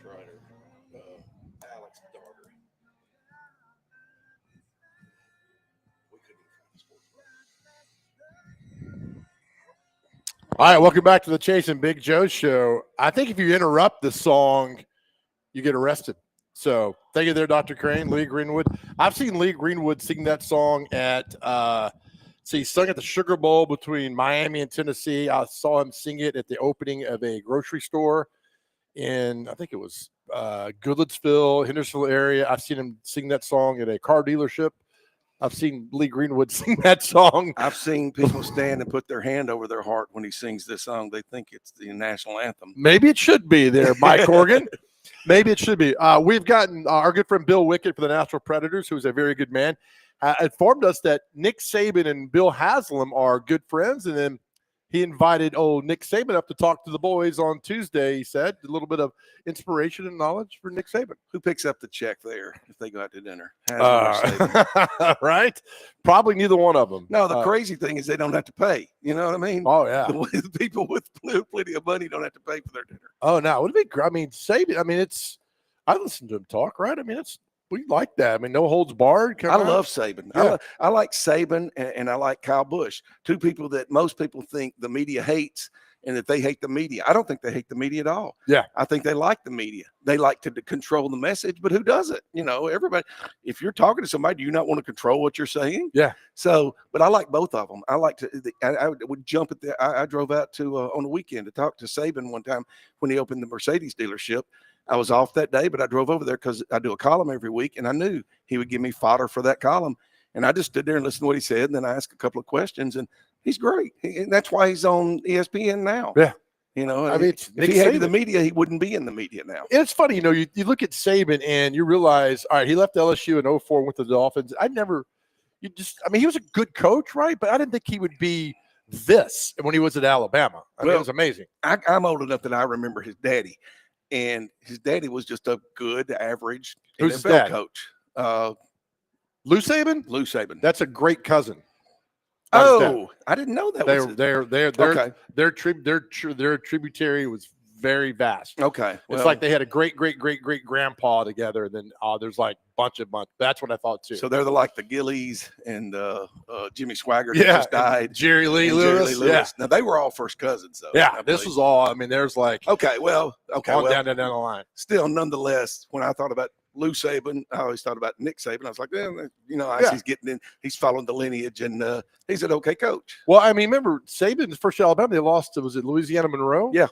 writer, Alex Darter. We couldn't even find the sports writer. All right, welcome back to the Chase and Big Joe show. I think if you interrupt the song, you get arrested. So thank you there, Dr. Crane, Lee Greenwood. I've seen Lee Greenwood sing that song at he sung at the Sugar Bowl between Miami and Tennessee. I saw him sing it at the opening of a grocery store in, I think it was Goodlettsville, Hendersonville area. I've seen him sing that song at a car dealership. I've seen Lee Greenwood sing that song. I've seen people stand and put their hand over their heart when he sings this song. They think it's the national anthem. Maybe it should be there, Mike Horgan. Maybe it should be. We've gotten our good friend Bill Wickett for the Nashville Predators, who's a very good man, informed us that Nick Saban and Bill Haslam are good friends, and then he invited Nick Saban up to talk to the boys on Tuesday. He said a little bit of inspiration and knowledge for Nick Saban. Who picks up the check there if they go out to dinner? Haslam or Saban? Right? Probably neither one of them. No, the crazy thing is they don't have to pay. You know what I mean? Oh, yeah. The people with plenty of money don't have to pay for their dinner. Oh, no. Would it be? I mean, Saban. I mean, I listen to him talk, right? I mean, we like that. I mean, no holds barred. I love Saban. Yeah. I like Saban and I like Kyle Busch, two people that most people think the media hates and that they hate the media. I don't think they hate the media at all. Yeah. I think they like the media. They like to control the message, but who doesn't? You know, everybody, if you're talking to somebody, do you not want to control what you're saying? Yeah. So, but I like both of them. I like to, I would jump at I drove out to on the weekend to talk to Saban one time when he opened the Mercedes dealership. I was off that day, but I drove over there because I do a column every week, and I knew he would give me fodder for that column. And I just stood there and listened to what he said, and then I asked a couple of questions, and he's great. And that's why he's on ESPN now. Yeah. You know, I mean, if he hated the media, he wouldn't be in the media now. It's funny, you know, you look at Saban and you realize, all right, he left LSU in 2004 with the Dolphins. I mean, he was a good coach, right? But I didn't think he would be this when he was at Alabama. I mean, it was amazing. I'm old enough that I remember his daddy. And his daddy was just a good, average NFL coach. Lou Saban? Lou Saban. That's a great cousin. I didn't know that. Okay. Their tributary was very vast. Okay. It's like they had a great grandpa together, and then there's like bunch. That's what I thought too. So they're like the Gillies and Jimmy Swaggart who just died. Jerry Lee Lewis. Yeah. Now they were all first cousins, though. Yeah, this was all. I mean, there's like down down the line. Still, nonetheless, when I thought about Lou Saban, I always thought about Nick Saban. I was like, he's getting in, he's following the lineage, and he's an okay coach. Well, I mean, remember Saban's first Alabama, they lost to, was it Louisiana Monroe? Yeah.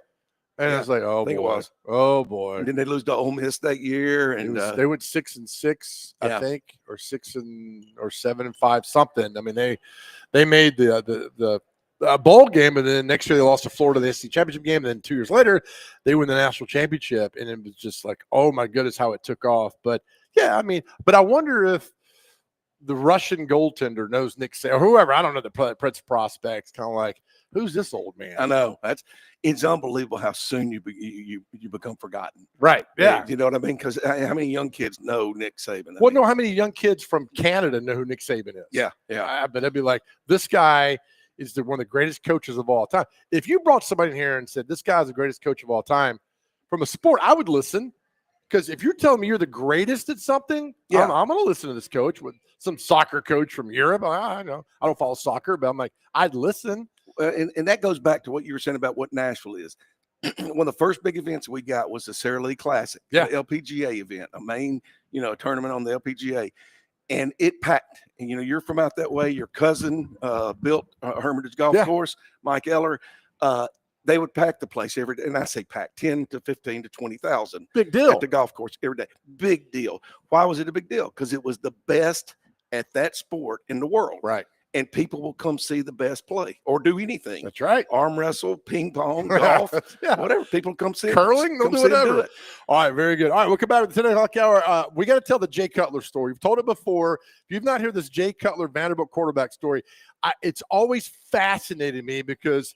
And I was like, oh, boy. It was. Oh, boy. And then they lose to Ole Miss that year. And they went 6-6, I think, or 7-5, something. I mean, they made the bowl game, and then next year they lost to Florida the SEC championship game. And then 2 years later, they win the national championship. And it was just like, oh, my goodness, how it took off. But, yeah, I mean, but I wonder if the Russian goaltender knows Nick Saban or whoever. I don't know the Preds prospects, kind of like, who's this old man? I know it's unbelievable how soon you become forgotten. Right. Yeah. You know what I mean? Because how many young kids know Nick Saban? How many young kids from Canada know who Nick Saban is? Yeah. But it'd be like, this guy is one of the greatest coaches of all time. If you brought somebody in here and said, this guy's the greatest coach of all time from a sport, I would listen. Because if you're telling me you're the greatest at something, I'm going to listen to this coach with some soccer coach from Europe. I know I don't follow soccer, but I'm like, I'd listen. And that goes back to what you were saying about what Nashville is. One of the first big events we got was the Sara Lee Classic, the LPGA event, a main, tournament on the LPGA. And it packed. And, you're from out that way. Your cousin built Hermitage Golf Course, Mike Eller. They would pack the place every day. And I say pack 10 to 15 to 20,000. Big deal. At the golf course every day. Big deal. Why was it a big deal? Because it was the best at that sport in the world. Right. And people will come see the best play or do anything. That's right. Arm wrestle, ping pong, golf, whatever. People come see curling, they'll do whatever. It. All right, very good. All right, we'll come back to the 10 o'clock hour. We got to tell the Jay Cutler story. We've told it before. If you've not heard this Jay Cutler Vanderbilt quarterback story, it's always fascinated me because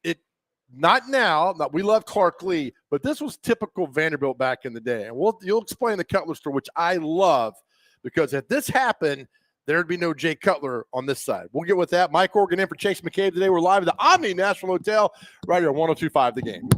we love Clark Lee, but this was typical Vanderbilt back in the day. And you'll explain the Cutler story, which I love, because if this happened, there'd be no Jay Cutler on this side. We'll get with that. Mike Horgan in for Chase McCabe today. We're live at the Omni National Hotel right here on 102.5 The Game.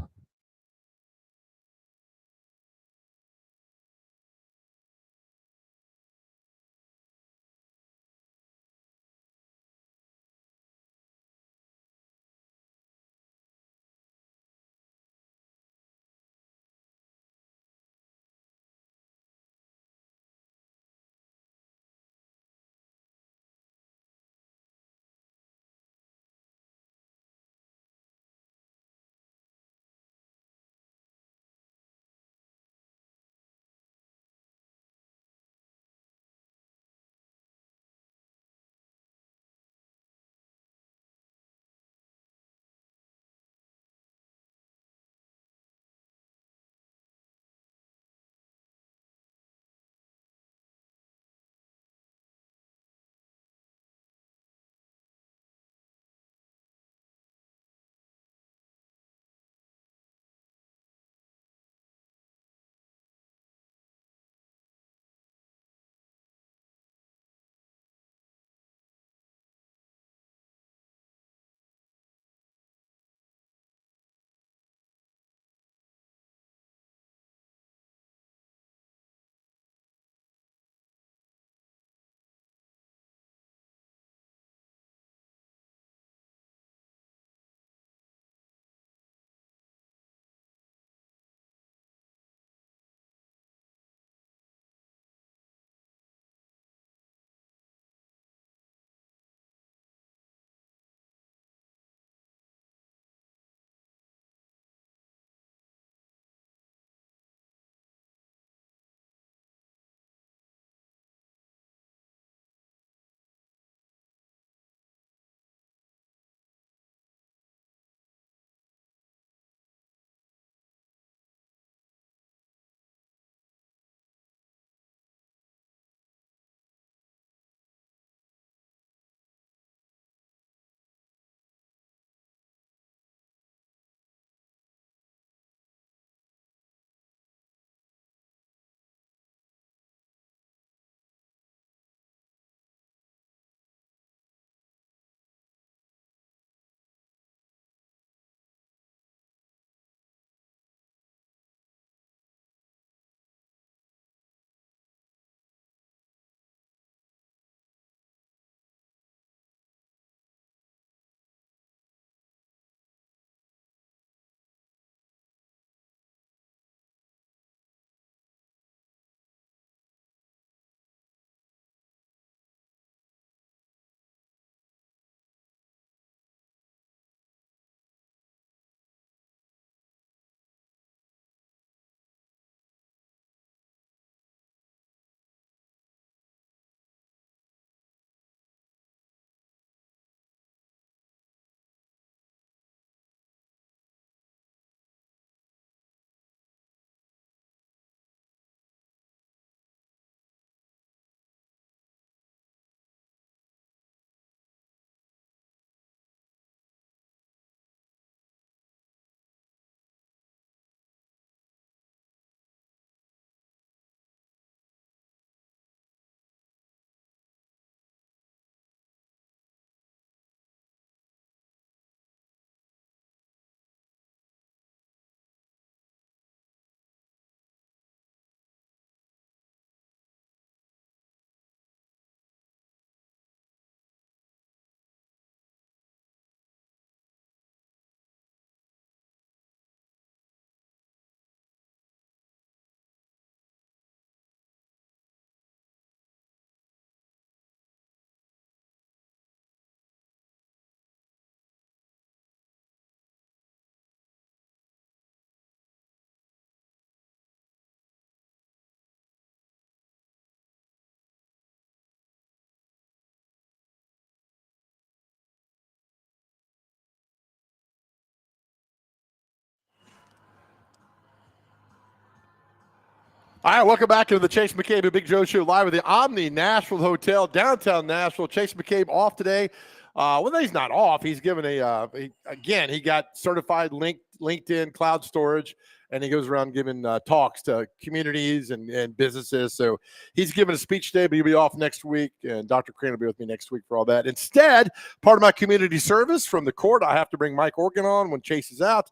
All right, welcome back to the Chase McCabe and Big Joe Show live at the Omni Nashville Hotel, downtown Nashville. Chase McCabe off today. Well, he's not off. He's given he got certified LinkedIn cloud storage, and he goes around giving talks to communities and businesses. So he's giving a speech today, but he'll be off next week, and Dr. Crane will be with me next week for all that. Instead, part of my community service from the court, I have to bring Mike Organ on when Chase is out.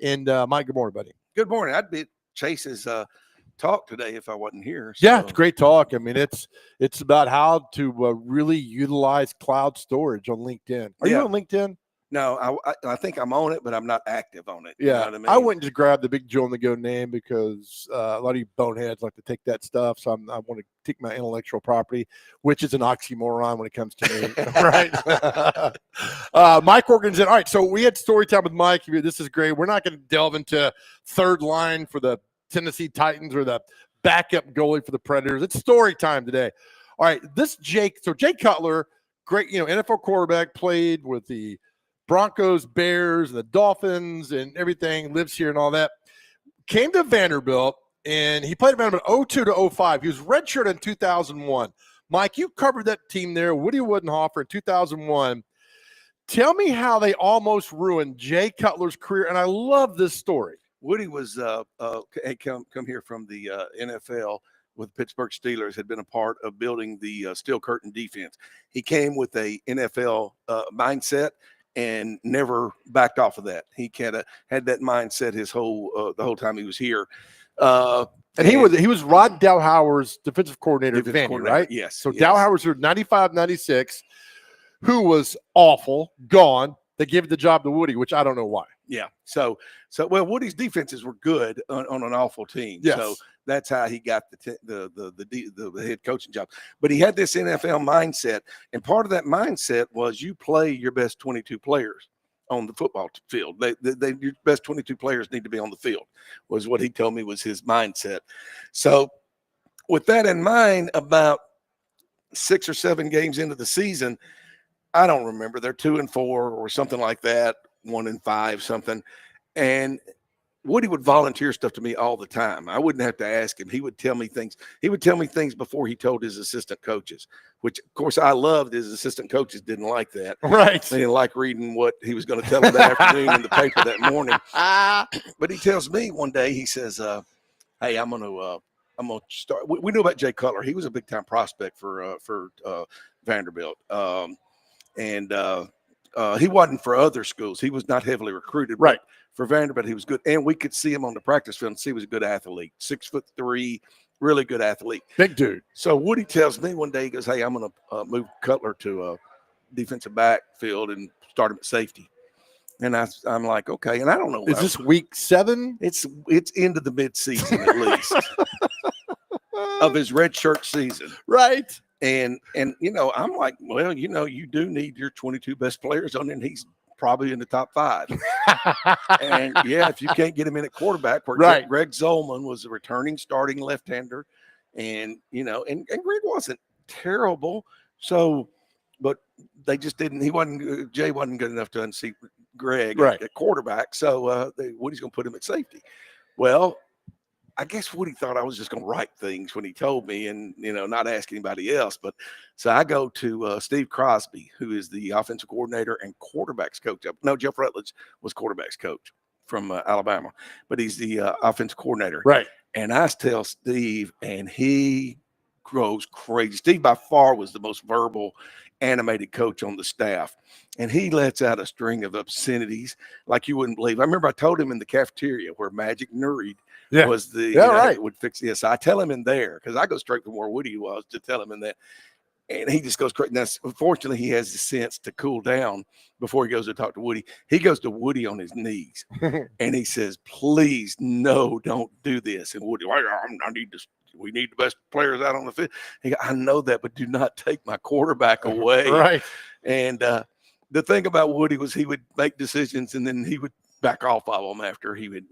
And Mike, good morning, buddy. Good morning. I'd be Chase's talk today if I wasn't here. So. Yeah, it's great talk. I mean, it's about how to really utilize cloud storage on LinkedIn. Are you on LinkedIn? No, I think I'm on it, but I'm not active on it. Yeah, you know what I mean? I wouldn't just grab the Big Joe on the Go name because a lot of you boneheads like to take that stuff. So I want to take my intellectual property, which is an oxymoron when it comes to me. Right? Mike Organ's in. All right, so we had story time with Mike. This is great. We're not going to delve into third line for the Tennessee Titans or the backup goalie for the Predators. It's story time today. All right, Jay Cutler, great, NFL quarterback, played with the Broncos, Bears, and the Dolphins and everything, lives here and all that. Came to Vanderbilt, and he played at Vanderbilt 02 to 05. He was redshirted in 2001. Mike, you covered that team there, Woody Woodenhofer in 2001. Tell me how they almost ruined Jay Cutler's career, and I love this story. Woody was had come here from the NFL with Pittsburgh Steelers, had been a part of building the steel curtain defense. He came with a NFL mindset and never backed off of that. He kind of had that mindset the whole time he was here. And he was Rod Dowhauer's defensive coordinator at Vandy, right? Yes. So yes. Dowhauer's here 95, 96, who was awful, gone. They gave the job to Woody, which I don't know why. Yeah. So Woody's defenses were good on an awful team. Yes. So that's how he got the head coaching job. But he had this NFL mindset, and part of that mindset was you play your best 22 players on the football field. Your best 22 players need to be on the field, was what he told me was his mindset. So with that in mind, about 6 or 7 games into the season, I don't remember, they're 2-4 or something like that, 1-5 something. And Woody would volunteer stuff to me all the time. I wouldn't have to ask him. He would tell me things. He would tell me things before he told his assistant coaches, which of course I loved. His assistant coaches didn't like that. Right. They didn't like reading what he was going to tell them that afternoon in the paper that morning. But he tells me one day, he says, hey, I'm going to start. We knew about Jay Cutler. He was a big time prospect for Vanderbilt. And he wasn't for other schools. He was not heavily recruited. Right. For Vanderbilt, he was good. And we could see him on the practice field and see he was a good athlete. 6'3", really good athlete. Big dude. So Woody tells me one day, he goes, hey, I'm going to move Cutler to defensive backfield and start him at safety. And I'm like, okay. And I don't know. Is this week 7? It's into the midseason at least of his redshirt season. Right. And I'm like, well, you do need your 22 best players on, and he's probably in the top 5. And yeah, if you can't get him in at quarterback, where right. Greg Zolman was a returning starting left-hander, and and Greg wasn't terrible. So, but they just didn't. Jay wasn't good enough to unseat Greg at quarterback. So Woody's going to put him at safety. Well, I guess Woody thought I was just going to write things when he told me and, not ask anybody else. But so I go to Steve Crosby, who is the offensive coordinator and quarterbacks coach. No, Jeff Rutledge was quarterbacks coach from Alabama, but he's the offensive coordinator. Right. And I tell Steve, and he grows crazy. Steve by far was the most verbal, animated coach on the staff. And he lets out a string of obscenities like you wouldn't believe. I remember I told him in the cafeteria where Magic Nuried was the right. would fix this. I tell him in there because I go straight from where Woody was to tell him in that. And he just goes crazy. Now, unfortunately, he has the sense to cool down before he goes to talk to Woody. He goes to Woody on his knees and he says, please, no, don't do this. And Woody, we need the best players out on the field. He goes, I know that, but do not take my quarterback away. Right. And the thing about Woody was he would make decisions and then he would back off of them after he would,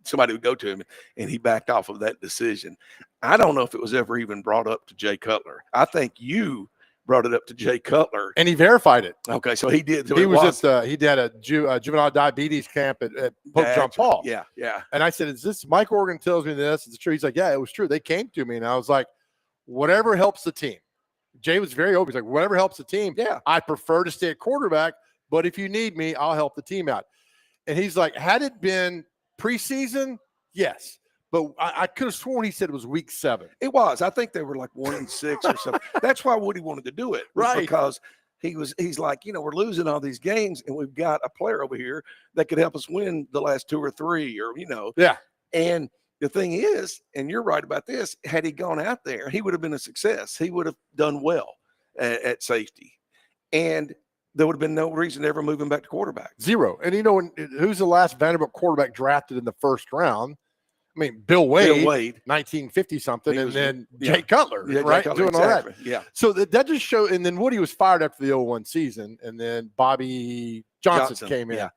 somebody would go to him and he backed off of that decision. I don't know if it was ever even brought up to Jay Cutler. I think you brought it up to Jay Cutler. And he verified it. Okay, so he did. So He it was at he did a juvenile diabetes camp at Pope John Paul. Yeah, yeah. And I said, "Is this Mike Organ tells me this? Is it true?" He's like, "Yeah, it was true. They came to me," and I was like, "Whatever helps the team." Jay was very open. He's like, "Whatever helps the team. Yeah, I prefer to stay at quarterback, but if you need me, I'll help the team out." And he's like, "Had it been preseason, yes." But I could have sworn he said it was week 7. it was. I think they were like 1-6 or something. That's why Woody wanted to do it, Right? Because he's like, we're losing all these games, and we've got a player over here that could help us win the last 2 or 3, or Yeah. And the thing is, and you're right about this, had he gone out there, he would have been a success. He would have done well at safety, and there would have been no reason to ever move him back to quarterback. 0. And who's the last Vanderbilt quarterback drafted in the first round? I mean, Bill Wade, 1950 something, and then Jay Cutler, right? Cutler, doing exactly. all that. Yeah. So that just showed. And then Woody was fired after the 0-1 season, and then Bobby Johnson came in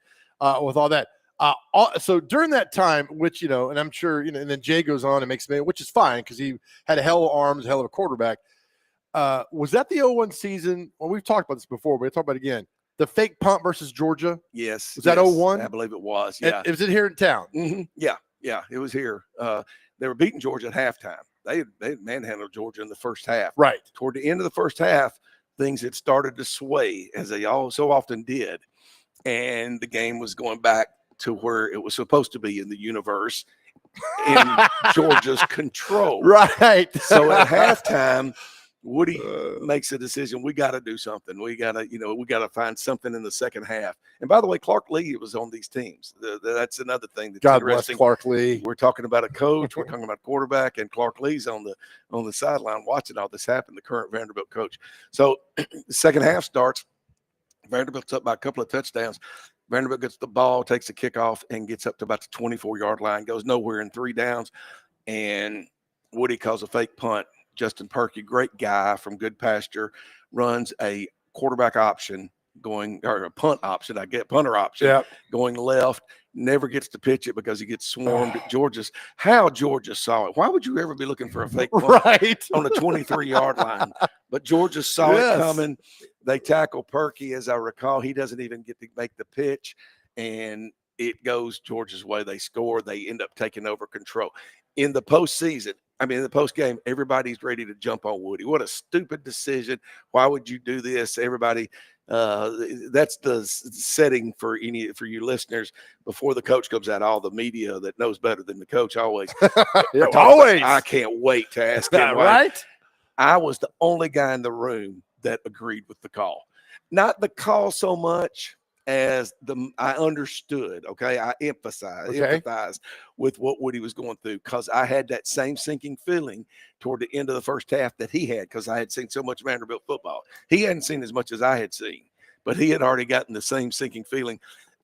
with all that. So during that time, which, and I'm sure, and then Jay goes on and makes me, which is fine because he had a hell of arms, a hell of a quarterback. Was that the 0-1 season? Well, we've talked about this before, but we'll talk about it again. The fake punt versus Georgia. Yes. Was that 0-1? I believe it was. Yeah. Was it here in town? Mm-hmm. Yeah. Yeah. It was here. They were beating Georgia at halftime. They manhandled Georgia in the first half. Right. Toward the end of the first half, things had started to sway, as they all so often did. And the game was going back to where it was supposed to be in the universe, in Georgia's control. Right. So at halftime, Woody makes a decision. We got to do something. We got to find something in the second half. And by the way, Clark Lee was on these teams. That's another thing that's God interesting. bless Clark Lee. We're talking about a coach. We're talking about a quarterback, and Clark Lee's on the sideline watching all this happen. The current Vanderbilt coach. So the second half starts. Vanderbilt's up by a couple of touchdowns. Vanderbilt gets the ball, takes the kickoff, and gets up to about the 24-yard line. Goes nowhere in 3 downs, and Woody calls a fake punt. Justin Perky, great guy from Good Pasture, runs a quarterback option or a punt option. I get punter option going left. Never gets to pitch it because he gets swarmed at Georgia's. How Georgia saw it. Why would you ever be looking for a fake punt on the 23-yard line? But Georgia saw it coming. They tackle Perky, as I recall. He doesn't even get to make the pitch, and it goes Georgia's way. They score. They end up taking over control. In the postseason, in the post game, everybody's ready to jump on Woody. What a stupid decision. Why would you do this? Everybody, that's the setting for you listeners. Before the coach comes out, all the media that knows better than the coach always. Always. I can't wait to ask him. Right? I was the only guy in the room that agreed with the call. Not the call so much as I understood. Okay. I empathized with what Woody was going through, because I had that same sinking feeling toward the end of the first half that he had, because I had seen so much Vanderbilt football. He hadn't seen as much as I had seen, but he had already gotten the same sinking feeling.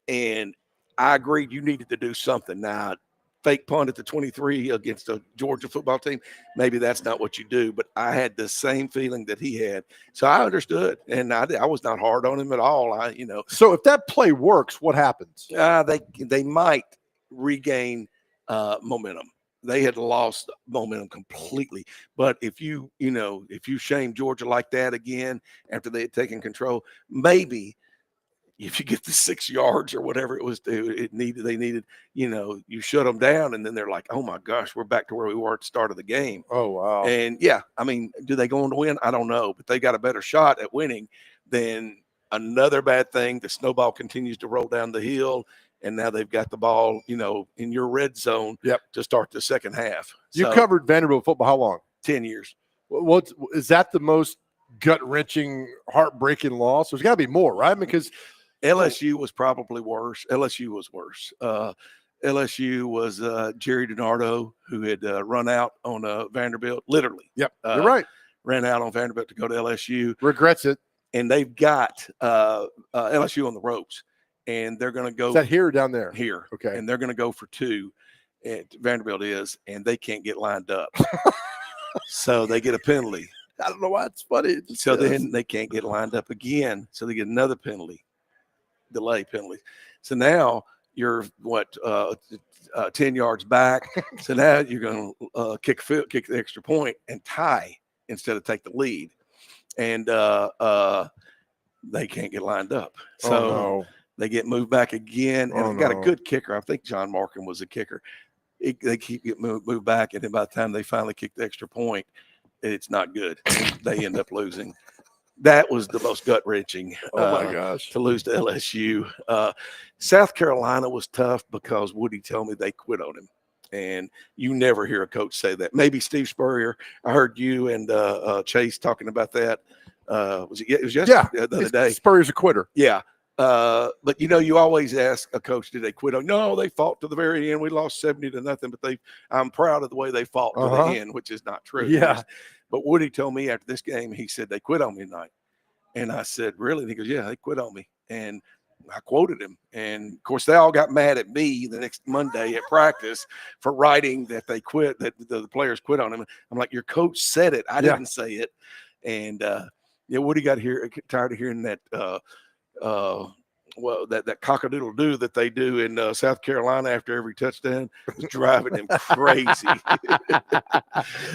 And I agreed you needed to do something. Now, fake punt at the 23 against a Georgia football team, maybe that's not what you do, but I had the same feeling that he had. So I understood, and I was not hard on him at all. So if that play works, what happens? They might regain momentum. They had lost momentum completely. But if you shame Georgia like that again after they had taken control, maybe if you get the 6 yards or whatever it was, they needed, you shut them down, and then they're like, oh my gosh, we're back to where we were at the start of the game. Oh, wow. And do they go on to win? I don't know, but they got a better shot at winning than another bad thing. The snowball continues to roll down the hill, and now they've got the ball, in your red zone to start the second half. You covered Vanderbilt football how long? 10 years. Is that the most gut-wrenching, heartbreaking loss? There's got to be more, right? Because LSU was probably worse. LSU was worse. LSU was Jerry DiNardo, who had run out on Vanderbilt, literally. Yep, you're right. Ran out on Vanderbilt to go to LSU. Regrets it. And they've got LSU on the ropes. And they're going to go. Is that here or down there? Here. Okay. And they're going to go for 2. Vanderbilt is, and they can't get lined up. So they get a penalty. I don't know why it's funny. Then they can't get lined up again. So they get another penalty. Delay penalty. So now you're 10 yards back. So now you're going to kick the extra point and tie instead of take the lead. and they can't get lined up. So Oh, no. they get moved back again, and Oh, they got a no. good kicker. I think John Markham was a kicker. They keep getting moved back, and then by the time they finally kick the extra point, it's not good. They end up losing. That was the most gut-wrenching Oh, my gosh. to lose to LSU. South Carolina was tough because Woody told me they quit on him. And you never hear a coach say that. Maybe Steve Spurrier. I heard you and Chase talking about that. It was yesterday, the other day. Spurrier's a quitter. Yeah. But you always ask a coach, did they quit on? No, they fought to the very end. We lost 70-0, but I'm proud of the way they fought to the end, which is not true. Yeah. But Woody told me after this game, he said they quit on me tonight. And I said, really? And he goes, yeah, they quit on me. And I quoted him. And of course, they all got mad at me the next Monday at practice for writing that they quit, that the players quit on him. I'm like, your coach said it. I didn't say it. And Woody got tired of hearing that that cock-a-doodle-doo that they do in South Carolina after every touchdown is driving him crazy.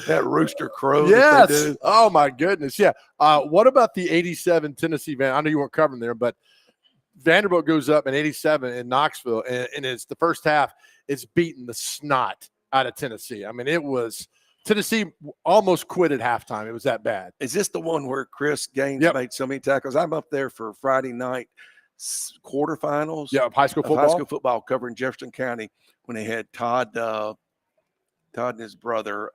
That rooster crow that they do. Oh, my goodness. Yeah. What about the 87 Tennessee Van? I know you weren't covering there, but Vanderbilt goes up in 87 in Knoxville, and it's the first half. It's beating the snot out of Tennessee. I mean, it was Tennessee almost quit at halftime. It was that bad. Is this the one where Chris Gaines made so many tackles? I'm up there for Friday night quarterfinals. Yeah, of high school football. High school football covering Jefferson County when they had Todd and his brother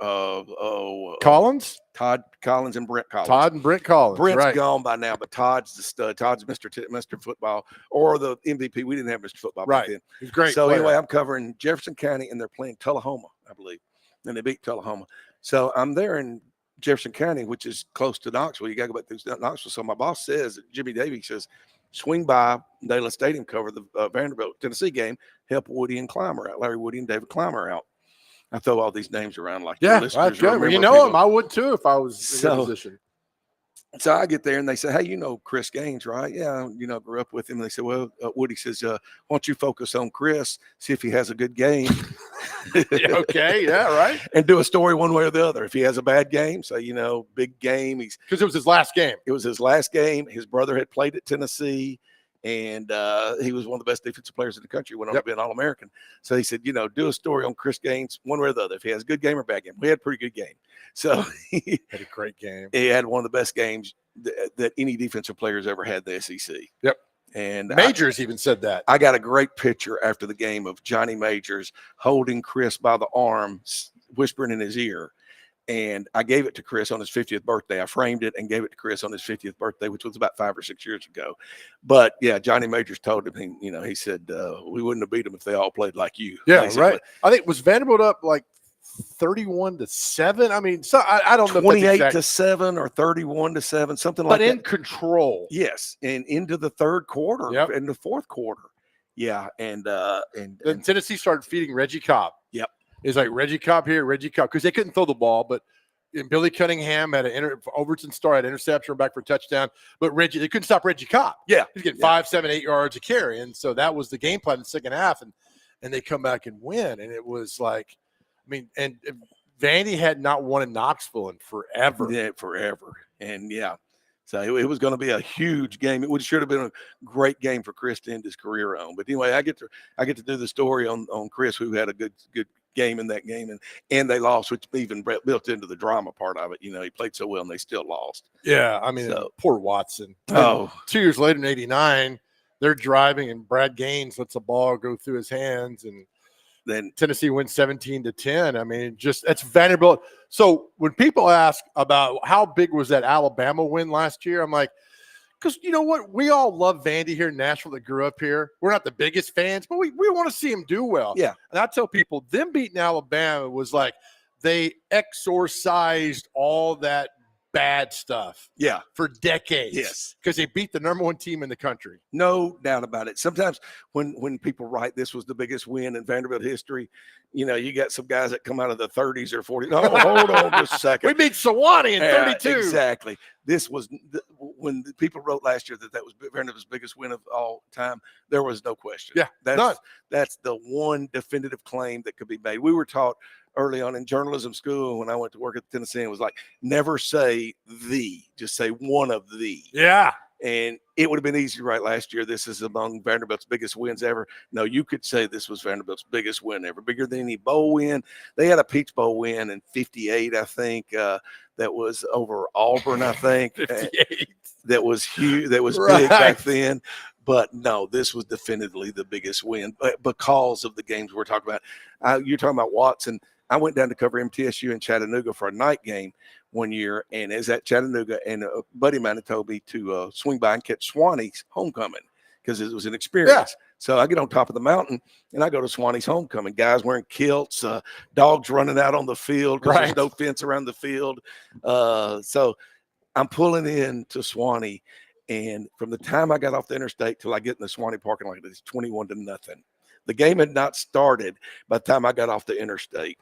Collins? Todd Collins and Brent Collins. Todd and Brent Collins. Brent's gone by now, but Todd's the stud. Todd's Mr. Football or the MVP. We didn't have Mr. Football back then. He's great. So player. anyway, I'm covering Jefferson County and they're playing Tullahoma, I believe. And they beat Tullahoma. So I'm there in Jefferson County, which is close to Knoxville. You got to go back through Knoxville. So my boss says, Jimmy Davies says, swing by Dayla Stadium, cover the Vanderbilt Tennessee game, help Woody and Clymer out, Larry Woody and David Clymer out. I throw all these names around like that's good. You know him. I would too if I was in your position. So I get there and they say, hey, you know Chris Gaines, right? Yeah, grew up with him. And they said, well, Woody says, why don't you focus on Chris, see if he has a good game. Okay, yeah, right. And do a story one way or the other. If he has a bad game, say, big game. Because it was his last game. It was his last game. His brother had played at Tennessee, and he was one of the best defensive players in the country, went on to be an All-American. So he said, do a story on Chris Gaines one way or the other, if he has a good game or bad game. We had a pretty good game. So he had a great game. He had one of the best games that any defensive player has ever had in the SEC. Yep. And Majors even said that. I got a great picture after the game of Johnny Majors holding Chris by the arm, whispering in his ear. And I gave it to Chris on his 50th birthday. I framed it and gave it to Chris on his 50th birthday, which was about 5 or 6 years ago. But yeah, Johnny Majors told him, he said, we wouldn't have beat them if they all played like you. Yeah, right. I think was Vanderbilt up like 31-7. I mean, so I don't know. 28-7 or 31-7, something like that. But in control. Yes, and into the third quarter, in the fourth quarter. Yeah, and then Tennessee started feeding Reggie Cobb. Yep. It's like Reggie Cobb here, Reggie Cobb, because they couldn't throw the ball, but Billy Cunningham had Overton Starr had an interception back for a touchdown, but they couldn't stop Reggie Cobb. Yeah. He's getting 5, 7, 8 yards a carry. And so that was the game plan in the second half, and they come back and win. And it was like, and Vandy had not won in Knoxville in forever. Yeah, forever. And so it was going to be a huge game. It should have been a great game for Chris to end his career on. But anyway, I get to do the story on Chris, who had a good game in that game, and they lost, which even built into the drama part of it. He played so well and they still lost. Yeah, poor Watson. 2 years later in '89, they're driving and Brad Gaines lets a ball go through his hands, and then Tennessee wins 17-10. That's Vanderbilt. So when people ask about how big was that Alabama win last year, I'm like, because you know what? We all love Vandy here in Nashville that grew up here. We're not the biggest fans, but we want to see him do well. Yeah. And I tell people, them beating Alabama was like they exorcised all that bad stuff. Yeah. For decades. Yes. Because they beat the number 1 team in the country. No doubt about it. Sometimes when people write this was the biggest win in Vanderbilt history, you got some guys that come out of the 30s or 40s. No, hold on just a second. We beat Sewanee in 32. Exactly. This was when the people wrote last year that was Vanderbilt's biggest win of all time. There was no question. Yeah, that's the one definitive claim that could be made. We were taught early on in journalism school when I went to work at Tennessee. It was like, never say the, just say one of the. Yeah. And it would have been easy to write last year, this is among Vanderbilt's biggest wins ever. No, you could say this was Vanderbilt's biggest win ever, bigger than any bowl win. They had a Peach Bowl win in 58, I think, that was over Auburn, I think. 58. That was huge. That was Right. big back then. But no, this was definitively the biggest win because of the games we're talking about. You're talking about Watson. I went down to cover MTSU in Chattanooga for a night game one year, and is at Chattanooga, and a buddy of mine had told me to swing by and catch Swanee's homecoming because it was an experience. Yeah. So I get on top of the mountain, and I go to Swanee's homecoming. Guys wearing kilts, dogs running out on the field because there's no fence around the field. So I'm pulling in to Swanee, and from the time I got off the interstate till I get in the Swanee parking lot, it's 21-0. The game had not started by the time I got off the interstate.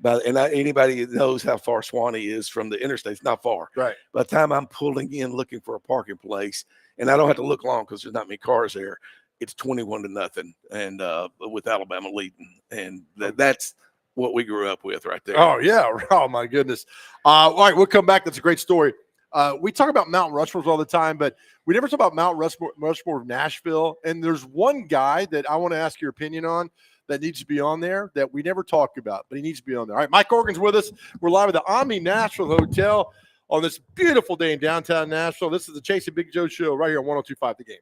Anybody that knows how far Swanee is from the interstate, it's not far. Right. By the time I'm pulling in looking for a parking place, and I don't have to look long because there's not many cars there, it's 21-0, and with Alabama leading, and that's what we grew up with right there. Oh yeah. Oh my goodness. All right, we'll come back. That's a great story. We talk about Mount Rushmore all the time, but we never talk about Mount Rushmore of Nashville. And there's one guy that I want to ask your opinion on that needs to be on there that we never talk about, but he needs to be on there. All right, Mike Organ's with us. We're live at the Omni Nashville Hotel on this beautiful day in downtown Nashville. This is the Chase and Big Joe show right here on 102.5 The Game.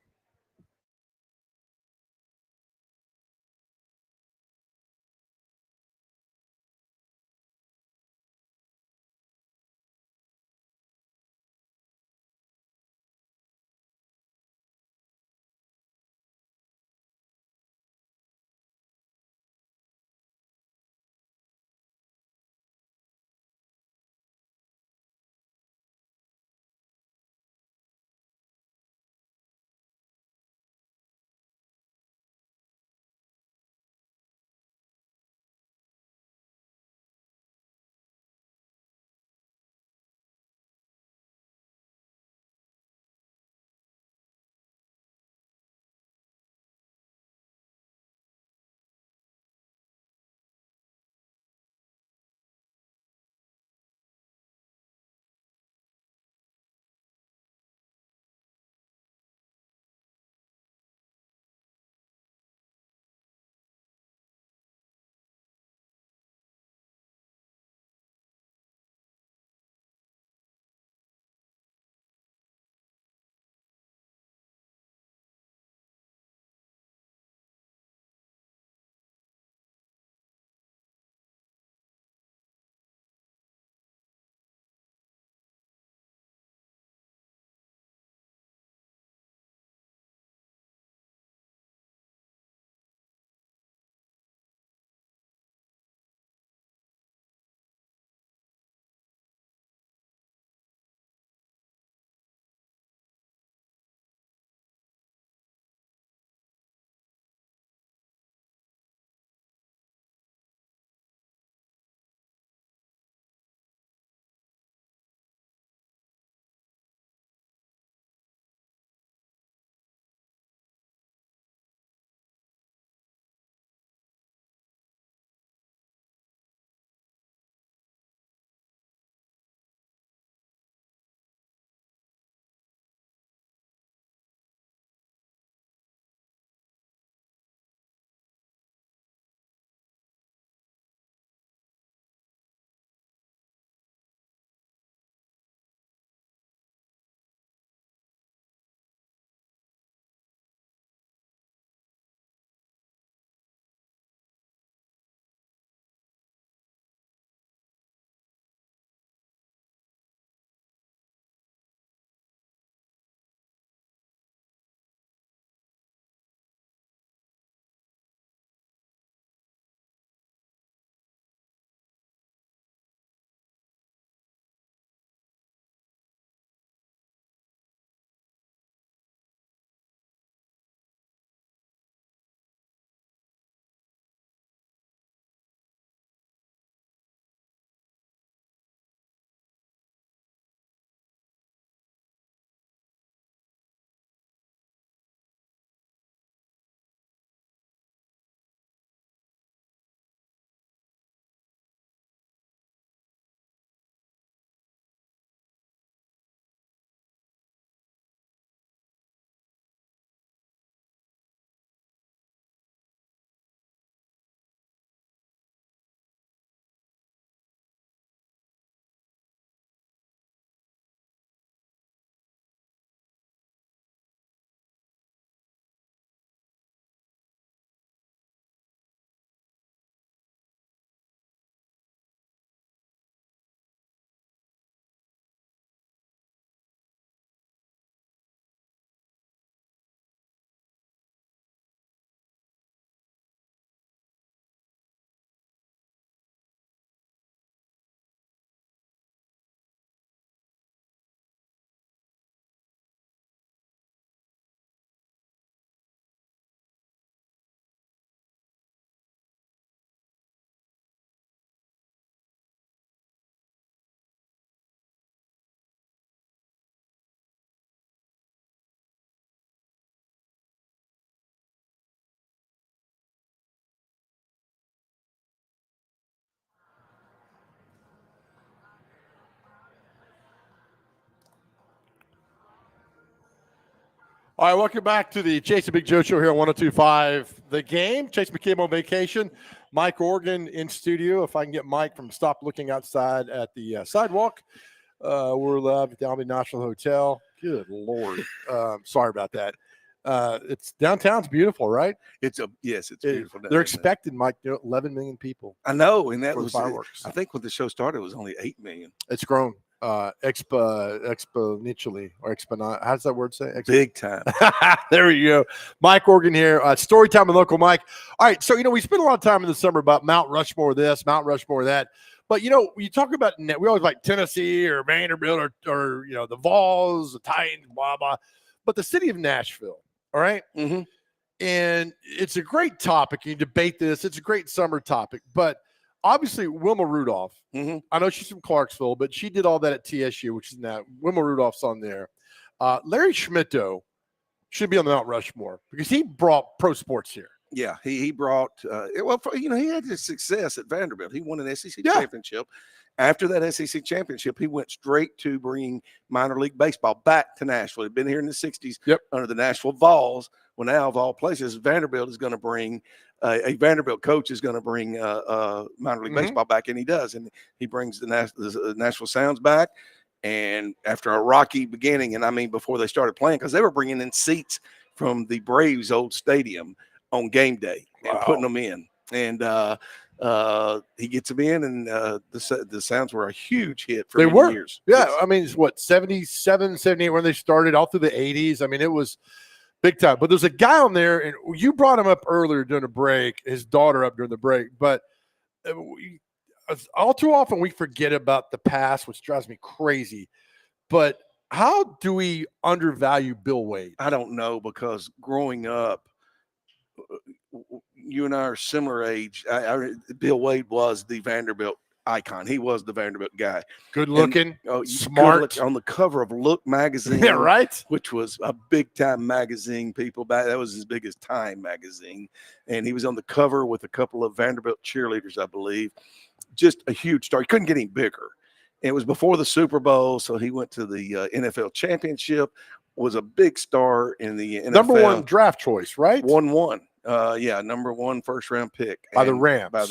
All right, welcome back to the Chase and Big Joe show here on 102.5 The Game. Chase McCabe on vacation. Mike Organ in studio. If I can get Mike from stop looking outside at the sidewalk. We're live at the Albany National Hotel. Good Lord. Sorry about that. It's downtown's beautiful, right? It's beautiful. They're expecting, Mike, 11 million people. I know, and that for the was fireworks. I think when the show started, it was only 8 million. It's grown exponentially or exponent. How does that word say? Big time. There we go. Mike Organ here. Story time with Local Mike. All right, so we spent a lot of time in the summer about Mount Rushmore this, Mount Rushmore that. But you talk about we always like Tennessee or Vanderbilt or the Vols, the Titans, blah blah. But the city of Nashville, all right? Mm-hmm. And it's a great topic. You debate this. It's a great summer topic. But obviously, Wilma Rudolph, Mm-hmm. I know she's from Clarksville, but she did all that at TSU, which is now Wilma Rudolph's on there. Larry Schmitto should be on the Mount Rushmore because he brought pro sports here. Yeah, he brought he had his success at Vanderbilt. He won an SEC Yeah. championship. After that SEC championship, he went straight to bringing minor league baseball back to Nashville. He'd been here in the 60s under the Nashville Vols. Well, now, of all places, Vanderbilt is going to bring a Vanderbilt coach is going to bring minor league baseball back, and he does. And he brings the Nashville Sounds back. And after a rocky beginning, and I mean before they started playing, because they were bringing in seats from the Braves' old stadium on game day and putting them in. And he gets them in, and the Sounds were a huge hit for many years. Yeah, I mean, it's what, 77, 78 when they started, all through the 80s. I mean, it was big time. But there's a guy on there, and you brought him up earlier during the break, his daughter up during the break. But all too often we forget about the past, which drives me crazy. But how do we undervalue Bill Wade? I don't know, because growing up, you and I are similar age. Bill Wade was the Vanderbilt icon. He was the Vanderbilt guy. Good looking, and, smart. On the cover of Look magazine. Yeah, right. Which was a big time magazine. People back, that was as big as Time magazine. And he was on the cover with a couple of Vanderbilt cheerleaders, I believe. Just a huge star. He couldn't get any bigger. And it was before the Super Bowl, so he went to the NFL championship. Was a big star in the NFL. Number one draft choice, right? 1-1. Number one first round pick by the Rams. By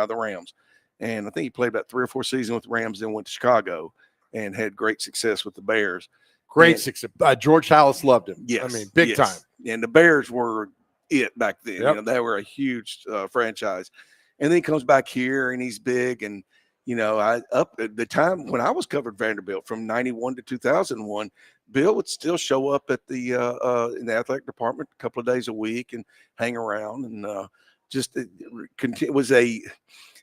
the Rams. And I think he played about 3 or 4 seasons with the Rams, then went to Chicago and had great success with the Bears. Great success. George Halas loved him. Yes, I mean, big time. And the Bears were it back then. Yep. They were a huge franchise. And then he comes back here, and he's big. And up at the time when I was covered Vanderbilt from 91 to 2001, Bill would still show up at the in the athletic department a couple of days a week and hang around, and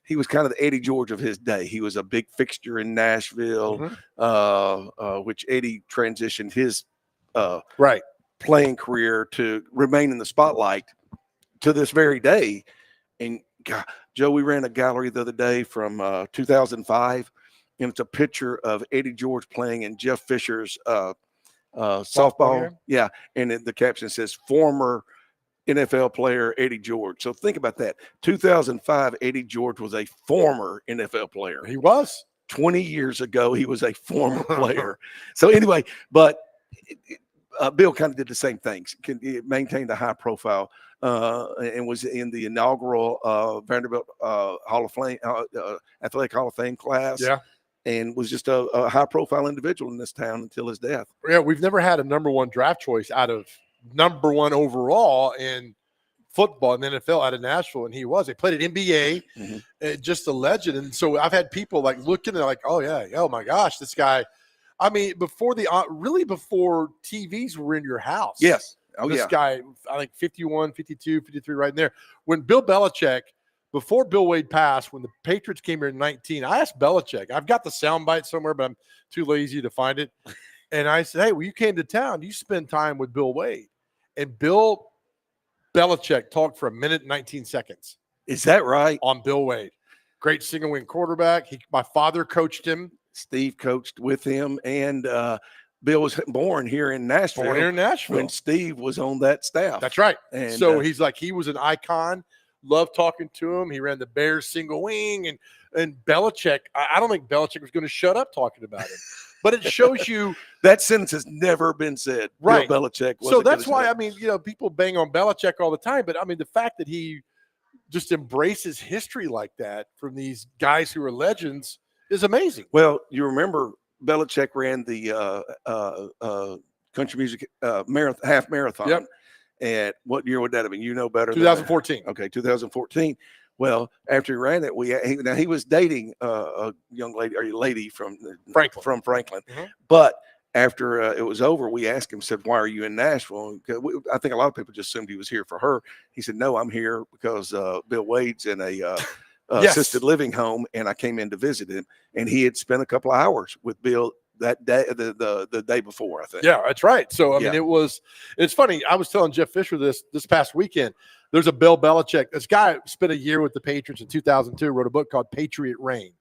he was kind of the Eddie George of his day. He was a big fixture in Nashville, which Eddie transitioned his playing career to remain in the spotlight to this very day. And God, Joe, we ran a gallery the other day from 2005, and it's a picture of Eddie George playing in Jeff Fisher's softball. Yeah, and the caption says former NFL player Eddie George. So think about that. 2005, Eddie George was a former NFL player. He was. 20 years ago, he was a former player. So anyway, but Bill kind of did the same things. Maintained a high profile and was in the inaugural Vanderbilt Hall of Fame, Athletic Hall of Fame class. Yeah. And was just a high-profile individual in this town until his death. Yeah, we've never had a number one draft choice out of number one overall in football in the NFL out of Nashville, and he was. They played at NBA, just a legend. And so I've had people like looking at like, oh yeah, oh my gosh, this guy. I mean, before TVs were in your house. Yes. This guy, I think 51, 52, 53, right in there. When Bill Belichick. Before Bill Wade passed, when the Patriots came here in 19, I asked Belichick. I've got the soundbite somewhere, but I'm too lazy to find it. And I said, hey, when you came to town, you spend time with Bill Wade. And Bill Belichick talked for 1 minute and 19 seconds. Is that right? On Bill Wade. Great single wing quarterback. My father coached him. Steve coached with him. And Bill was born here in Nashville. When Steve was on that staff. That's right. And so he's like, he was an icon. Loved talking to him. He ran the Bears single wing, and Belichick. I don't think Belichick was going to shut up talking about him. but it shows you That sentence has never been said. Right. Bill Belichick. So wasn't that's good why, as I mean, people bang on Belichick all the time, but I mean, the fact that he just embraces history like that from these guys who are legends is amazing. Well, you remember Belichick ran the country music half marathon. Yep. And what year would that have been? You know better. 2014. Than okay, 2014. Well, after he ran it, now he was dating a young lady or a lady from Franklin. Mhm. But after it was over, we asked him, said, "Why are you in Nashville?" I think a lot of people just assumed he was here for her. He said, "No, I'm here because Bill Wade's in a Yes. assisted living home, and I came in to visit him." And he had spent a couple of hours with Bill that day, the day before, I think. Yeah, that's right. So, I Yeah. mean, it's funny. I was telling Jeff Fisher this past weekend. There's a Bill Belichick. This guy spent a year with the Patriots in 2002, wrote a book called Patriot Reign.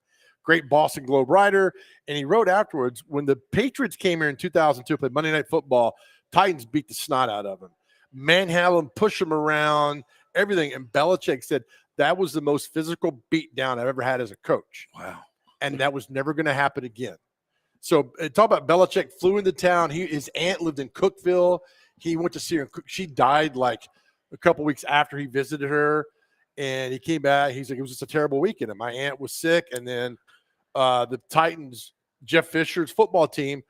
Great Boston Globe writer. And he wrote afterwards, when the Patriots came here in 2002, played Monday Night Football, Titans beat the snot out of him. Manhandle him, push him around, everything. And Belichick said, that was the most physical beatdown I've ever had as a coach. Wow. And that was never going to happen again. So talk about Belichick flew into town. His aunt lived in Cookeville. He went to see her. She died like a couple weeks after he visited her. And he came back. He's like, it was just a terrible weekend. And my aunt was sick. And then the Titans, Jeff Fisher's football team,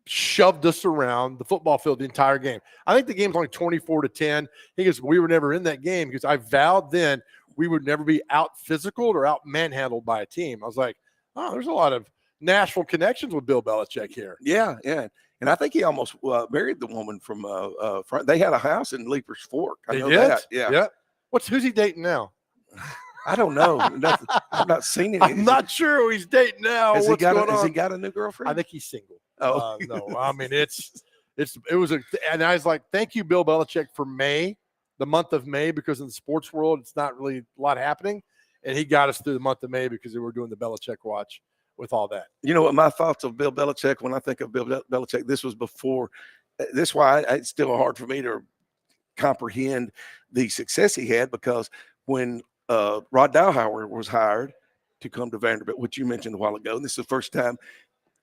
shoved us around the football field the entire game. I think the game's only 24-10. He goes, we were never in that game because I vowed then we would never be out physical or out manhandled by a team. I was like, oh, there's a lot of Nashville connections with Bill Belichick here. Yeah, yeah. And I think he almost married the woman from they had a house in Leaper's Fork. I know that. Yeah. Who's he dating now? I don't know. I've not seen it. I'm not sure who he's dating now. Has he got a new girlfriend? I think he's single. Oh no. I mean, and I was like, thank you, Bill Belichick, for May, the month of May, because in the sports world, it's not really a lot happening. And he got us through the month of May because we were doing the Belichick Watch with all that. You know what my thoughts of Bill Belichick, when I think of Bill Belichick, this was before. This is why it's still hard for me to comprehend the success he had, because when Rod Dowhauer was hired to come to Vanderbilt, which you mentioned a while ago, and this is the first time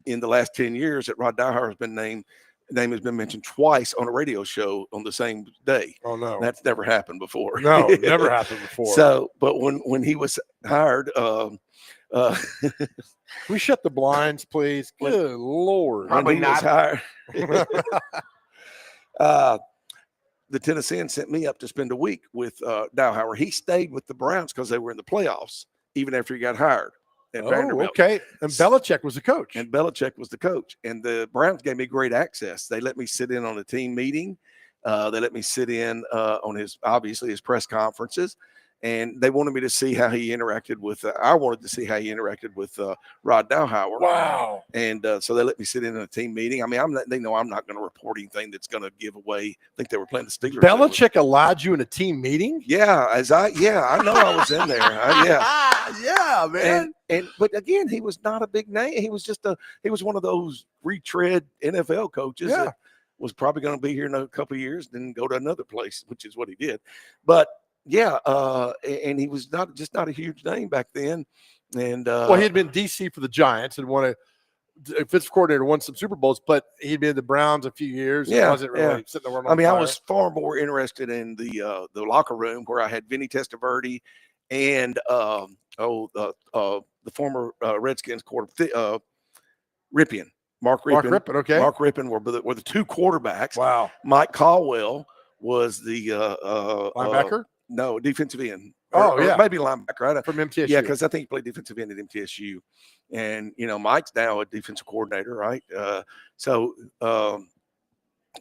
in the last 10 years that Rod Dowhauer has been name has been mentioned twice on a radio show on the same day. Oh no, that's never happened before. No, never happened before. So, but when he was hired, we shut the blinds, please. Good Lord. Probably not hired. The Tennesseans sent me up to spend a week with Dowhauer. He stayed with the Browns because they were in the playoffs, even after he got hired at Vanderbilt. Okay. And Belichick was the coach. And Belichick was the coach. And the Browns gave me great access. They let me sit in on a team meeting. They let me sit in on his press conferences. And they wanted me to see how he interacted with I wanted to see how he interacted with Rod Dowhauer. Wow. And so they let me sit in a team meeting. I mean, they know I'm not going to report anything that's going to give away. I think they were playing the Steelers. Belichick allowed you in a team meeting? Yeah, I know I was in there. Yeah, man. But again, he was not a big name. He was he was one of those retread NFL coaches that was probably going to be here in a couple of years, then go to another place, which is what he did. But yeah, and he was not a huge name back then. And he had been DC for the Giants and won a defensive coordinator, won some Super Bowls, but he'd been in the Browns a few years. Yeah, wasn't really sitting there. I mean, I was far more interested in the locker room where I had Vinny Testaverde and the former Redskins quarterback Ripien. Mark Ripien. Okay. Mark Ripien were the two quarterbacks. Wow. Mike Caldwell was the linebacker. No, defensive end. Or maybe linebacker. From MTSU. Yeah, because I think he played defensive end at MTSU. And, Mike's now a defensive coordinator, right? So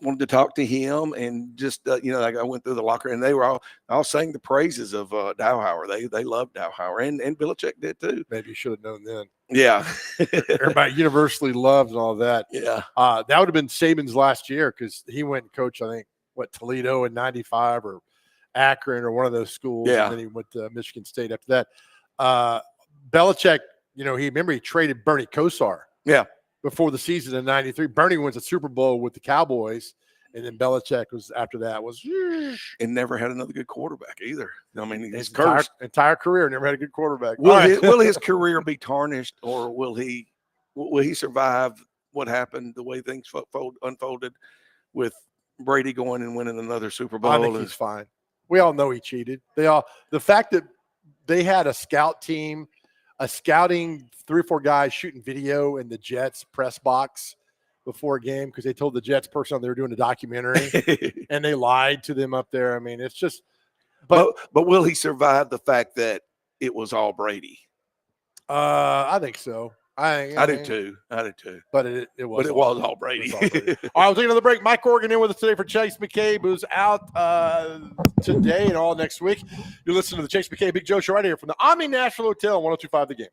wanted to talk to him and just, I went through the locker and they were all saying the praises of Dowhauer. They loved Dowhauer and Belichick did too. Maybe you should have known then. Yeah. Everybody universally loved and all that. Yeah. That would have been Saban's last year because he went and coached, I think, Toledo in 95 or Akron or one of those schools. Yeah. And then he went to Michigan State after that. Belichick, he traded Bernie Kosar. Yeah. Before the season in 93. Bernie wins a Super Bowl with the Cowboys. And then Belichick and never had another good quarterback either. I mean, his entire career never had a good quarterback. Will his career be tarnished, or will he survive what happened, the way things unfolded with Brady going and winning another Super Bowl. I think he's fine. We all know he cheated. The fact that they had a scout team, scouting 3 or 4 guys shooting video in the Jets press box before a game because they told the Jets person they were doing a documentary and they lied to them up there. I mean, it's just. But will he survive the fact that it was all Brady? I think so. I do too. But it was all Brady. All right, we'll take another break. Mike Corrigan in with us today for Chase McCabe, who's out today and all next week. You're listening to the Chase McCabe Big Joe Show right here from the Omni Nashville Hotel, 102.5 The Game.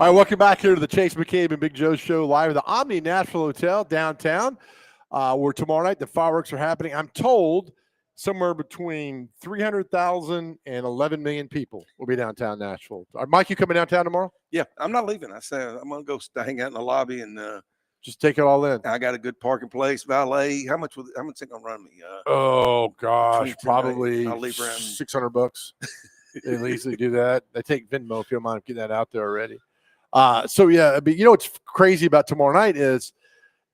All right, welcome back here to the Chase McCabe and Big Joe Show live at the Omni Nashville Hotel downtown, where tomorrow night the fireworks are happening. I'm told somewhere between 300,000 and 11 million people will be downtown Nashville. Mike, you coming downtown tomorrow? Yeah, I'm not leaving. I said I'm gonna go hang out in the lobby and Just take it all in. I got a good parking place, valet. How much it gonna run me? Oh gosh, between probably I'll leave around $600. At least they do that. They take Venmo if you don't mind getting that out there already. So yeah, but you know what's crazy about tomorrow night is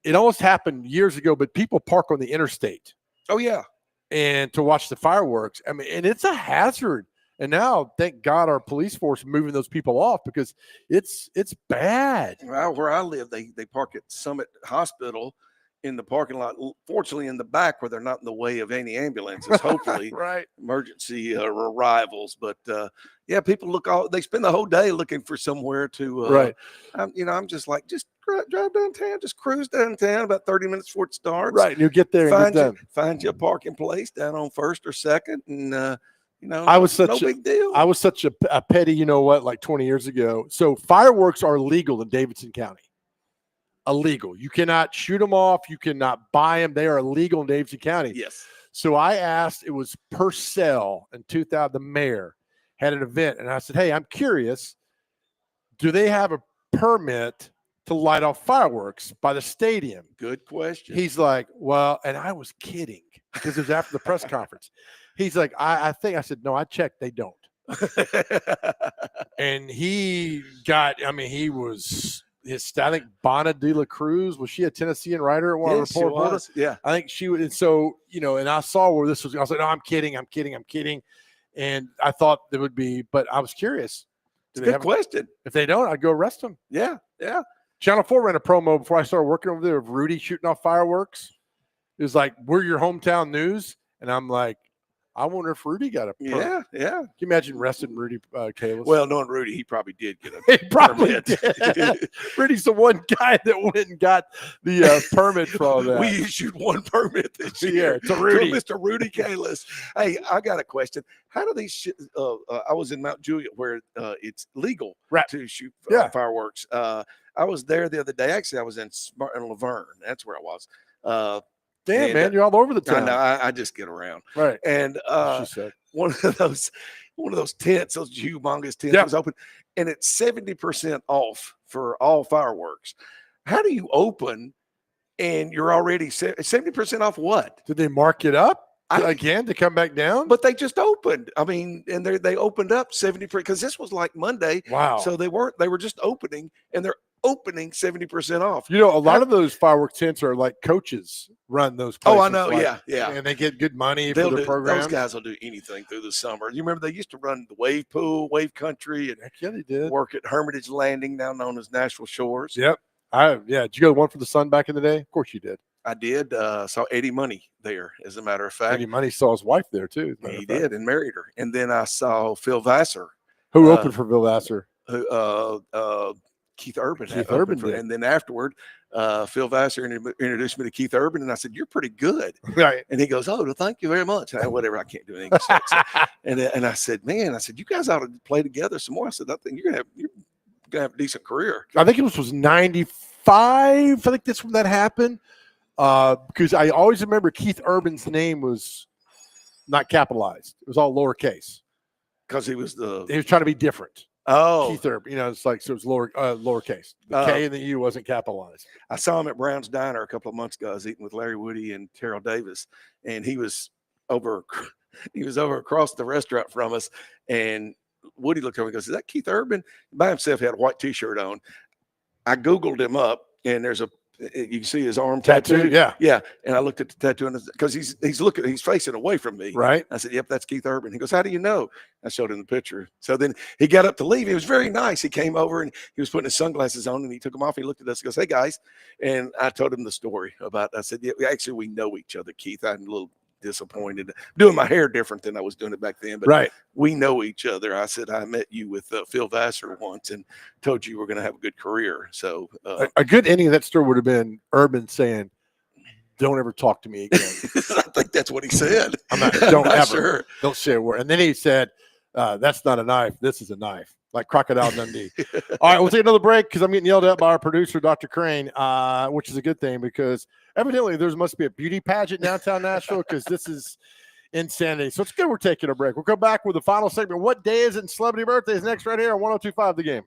it almost happened years ago, but people park on the interstate Oh yeah. and to watch the fireworks. I mean, and it's a hazard. And now, thank God, our police force moving those people off because it's bad. Well, where I live, they park at Summit Hospital in the parking lot. Fortunately, in the back where they're not in the way of any ambulances. Hopefully, Right. emergency arrivals. But yeah, people they spend the whole day looking for somewhere to. Right. I'm just like, just drive downtown, just cruise downtown about 30 minutes before it starts. Right. And you get there and get done. Find you a parking place down on First or Second, and I was no big deal. I was such a petty, you know what, like 20 years ago. So fireworks are legal in Davidson County. Illegal. You cannot shoot them off. You cannot buy them. They are illegal in Davidson County. Yes. So I asked, it was Purcell in 2000, the mayor had an event. And I said, hey, I'm curious, do they have a permit to light off fireworks by the stadium? Good question. He's like, well, and I was kidding because it was after the press conference. He's like, I think, I said, no, I checked. They don't. And he was I think Bona de la Cruz, was she a Tennessean writer at one Yes, she report? was. Yeah. I think she was. And so, and I saw where this was. I was like, no, I'm kidding. And I thought there would be, but I was curious. It's a good question. If they don't, I'd go arrest them. Yeah. Yeah. Channel 4 ran a promo before I started working over there of Rudy shooting off fireworks. It was like, we're your hometown news. And I'm like, I wonder if Rudy got a permit. Yeah. Yeah. Can you imagine arresting Rudy Kalis? Well, knowing Rudy, he probably did get a he probably permit. did. Rudy's the one guy that went and got the permit for all that. We issued one permit this year to Rudy. Mr. Rudy Kalis. Hey, I got a question. How do these I was in Mount Juliet where it's legal to shoot fireworks. I was there the other day. Actually, I was in Smart and Laverne. That's where I was. Damn, man, you're all over the town. I know. I just get around. Right. And she said. one of those tents, those humongous tents was open, and it's 70% off for all fireworks. How do you open and you're already 70% off what? Did they mark it up again to come back down? But they just opened. I mean, and they opened up 70% because this was like Monday. Wow. So they were just opening, and they're opening 70% off. A lot of those firework tents are like coaches run those places. Oh, I know. Like, yeah. And they get good money for the program. Those guys will do anything through the summer. You remember they used to run the wave pool, wave country, and Heck yeah, they did. work at Hermitage Landing, now known as Nashville Shores. Yep. Did you go to one for the Sun back in the day? Of course you did. I did. Saw Eddie Money there, as a matter of fact. Eddie Money saw his wife there too. He did, and married her. And then I saw Phil Vassar. Who opened for Phil Vassar? Keith Urban. Keith Urban did. And then afterward, Phil Vassar introduced me to Keith Urban, and I said, "You're pretty good." Right. And he goes, "Oh, well, thank you very much." Whatever, I can't do an English accent. And I said, "Man," you guys ought to play together some more. I said, "I think you're gonna have a decent career." I think it was 95. I think that's when that happened. Because I always remember Keith Urban's name was not capitalized; it was all lowercase. Because he was trying to be different. Oh, Keith Urban, it's like, so it was lowercase. The K and the U wasn't capitalized. I saw him at Brown's Diner a couple of months ago. I was eating with Larry Woody and Terrell Davis, and he was over across the restaurant from us. And Woody looked over and goes, "Is that Keith Urban?" By himself, he had a white T-shirt on. I Googled him up, and you can see his arm tattoo. Yeah. And I looked at the tattoo because he's facing away from me. Right. I said, "Yep, that's Keith Urban." He goes, "How do you know?" I showed him the picture. So then he got up to leave. He was very nice. He came over and he was putting his sunglasses on, and he took them off. He looked at us and goes, "Hey guys." And I told him the story about, I said, "Yeah, actually we know each other, Keith." I'm a little disappointed doing my hair different than I was doing it back then, but we know each other. I said, "I met you with Phil Vassar once and told you were going to have a good career." So a good ending of that story would have been Urban saying, "Don't ever talk to me again." I think that's what he said. Don't ever. Sure. Don't say a word. And then he said, "That's not a knife. This is a knife." like Crocodile Dundee. All right, we'll take another break because I'm getting yelled at by our producer, Dr. Crane, which is a good thing because evidently there must be a beauty pageant downtown Nashville because this is insanity. So it's good we're taking a break. We'll come back with the final segment. What day is it in Celebrity Birthdays next right here on 102.5 The Game.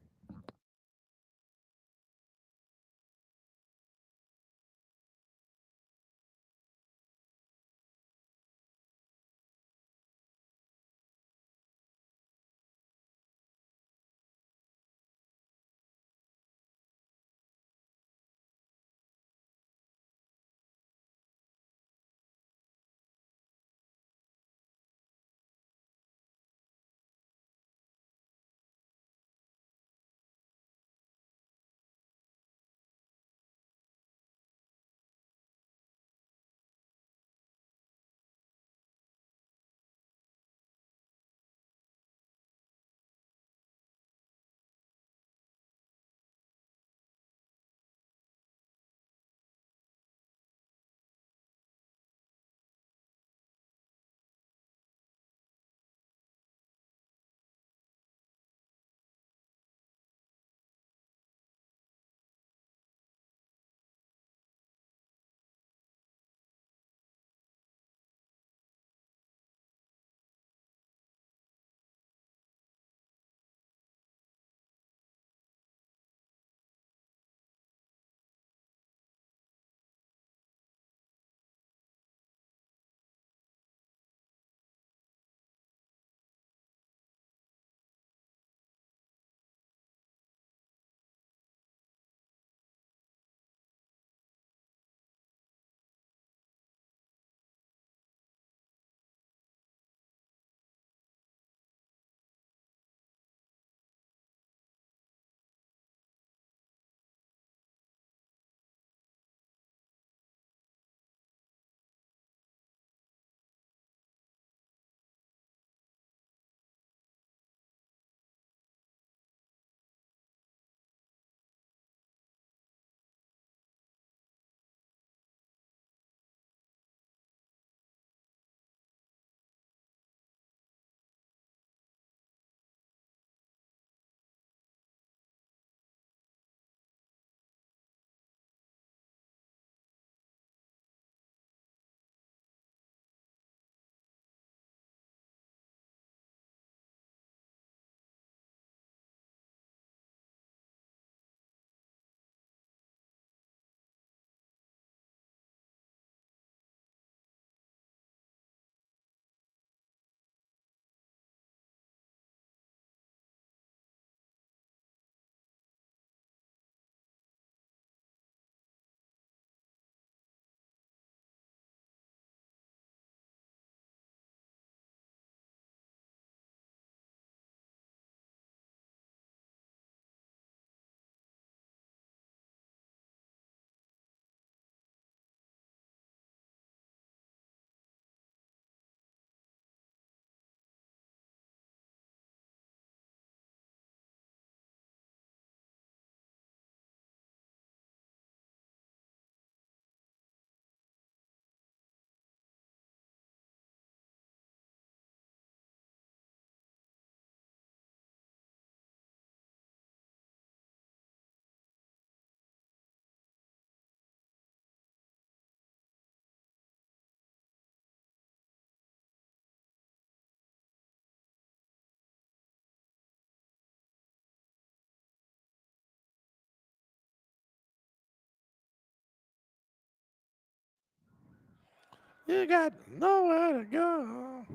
You got nowhere to go.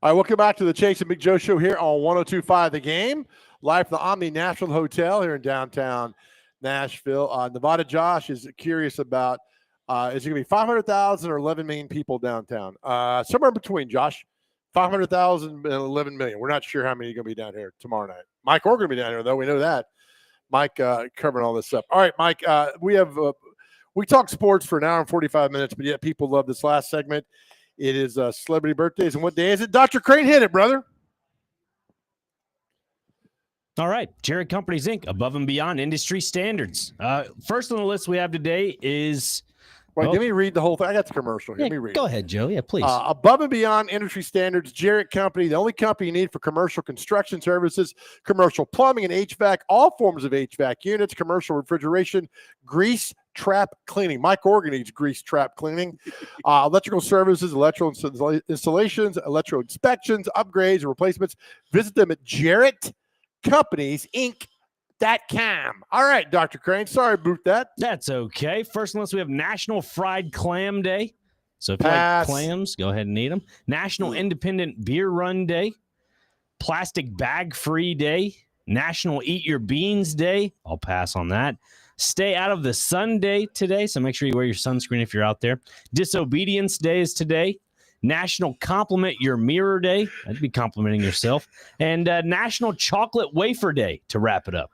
All right, welcome back to the Chase and Big Joe show here on 102.5 The Game, live from the Omni Nashville Hotel here in downtown Nashville. Nevada Josh is curious about is it going to be 500,000 or 11 million people downtown? Somewhere in between, Josh. 500,000 and 11 million. We're not sure how many are going to be down here tomorrow night. Mike, we're going to be down here, though. We know that. Mike covering all this stuff. All right, Mike, we talk sports for an hour and 45 minutes, but yet people love this last segment. It is celebrity birthdays. And what day is it? Dr. Crane, hit it, brother. All right, Jared Companies Inc. Above and beyond industry standards. First on the list we have today is. Wait, Oh. let me read the whole thing. I got the commercial here. Yeah, Let me read. go ahead, Joe. Yeah, please. Above and beyond industry standards, Jarrett Company, the only company you need for commercial construction services, commercial plumbing and HVAC, all forms of HVAC units, commercial refrigeration, grease trap cleaning. Mike Organ needs grease trap cleaning, electrical services, electrical installations, electrical inspections, upgrades, and replacements. Visit them at JarrettCompaniesInc.com. All right, Dr. Crane. Sorry about that. That's okay. First on the list, we have National Fried Clam Day. So if you Pass. like clams, go ahead and eat them. National Independent Beer Run Day. Plastic Bag Free Day. National Eat Your Beans Day. I'll pass on that. Stay Out of the Sun Day today, so make sure you wear your sunscreen if you're out there. Disobedience Day is today. National Compliment Your Mirror Day. That'd be complimenting yourself. And National Chocolate Wafer Day to wrap it up.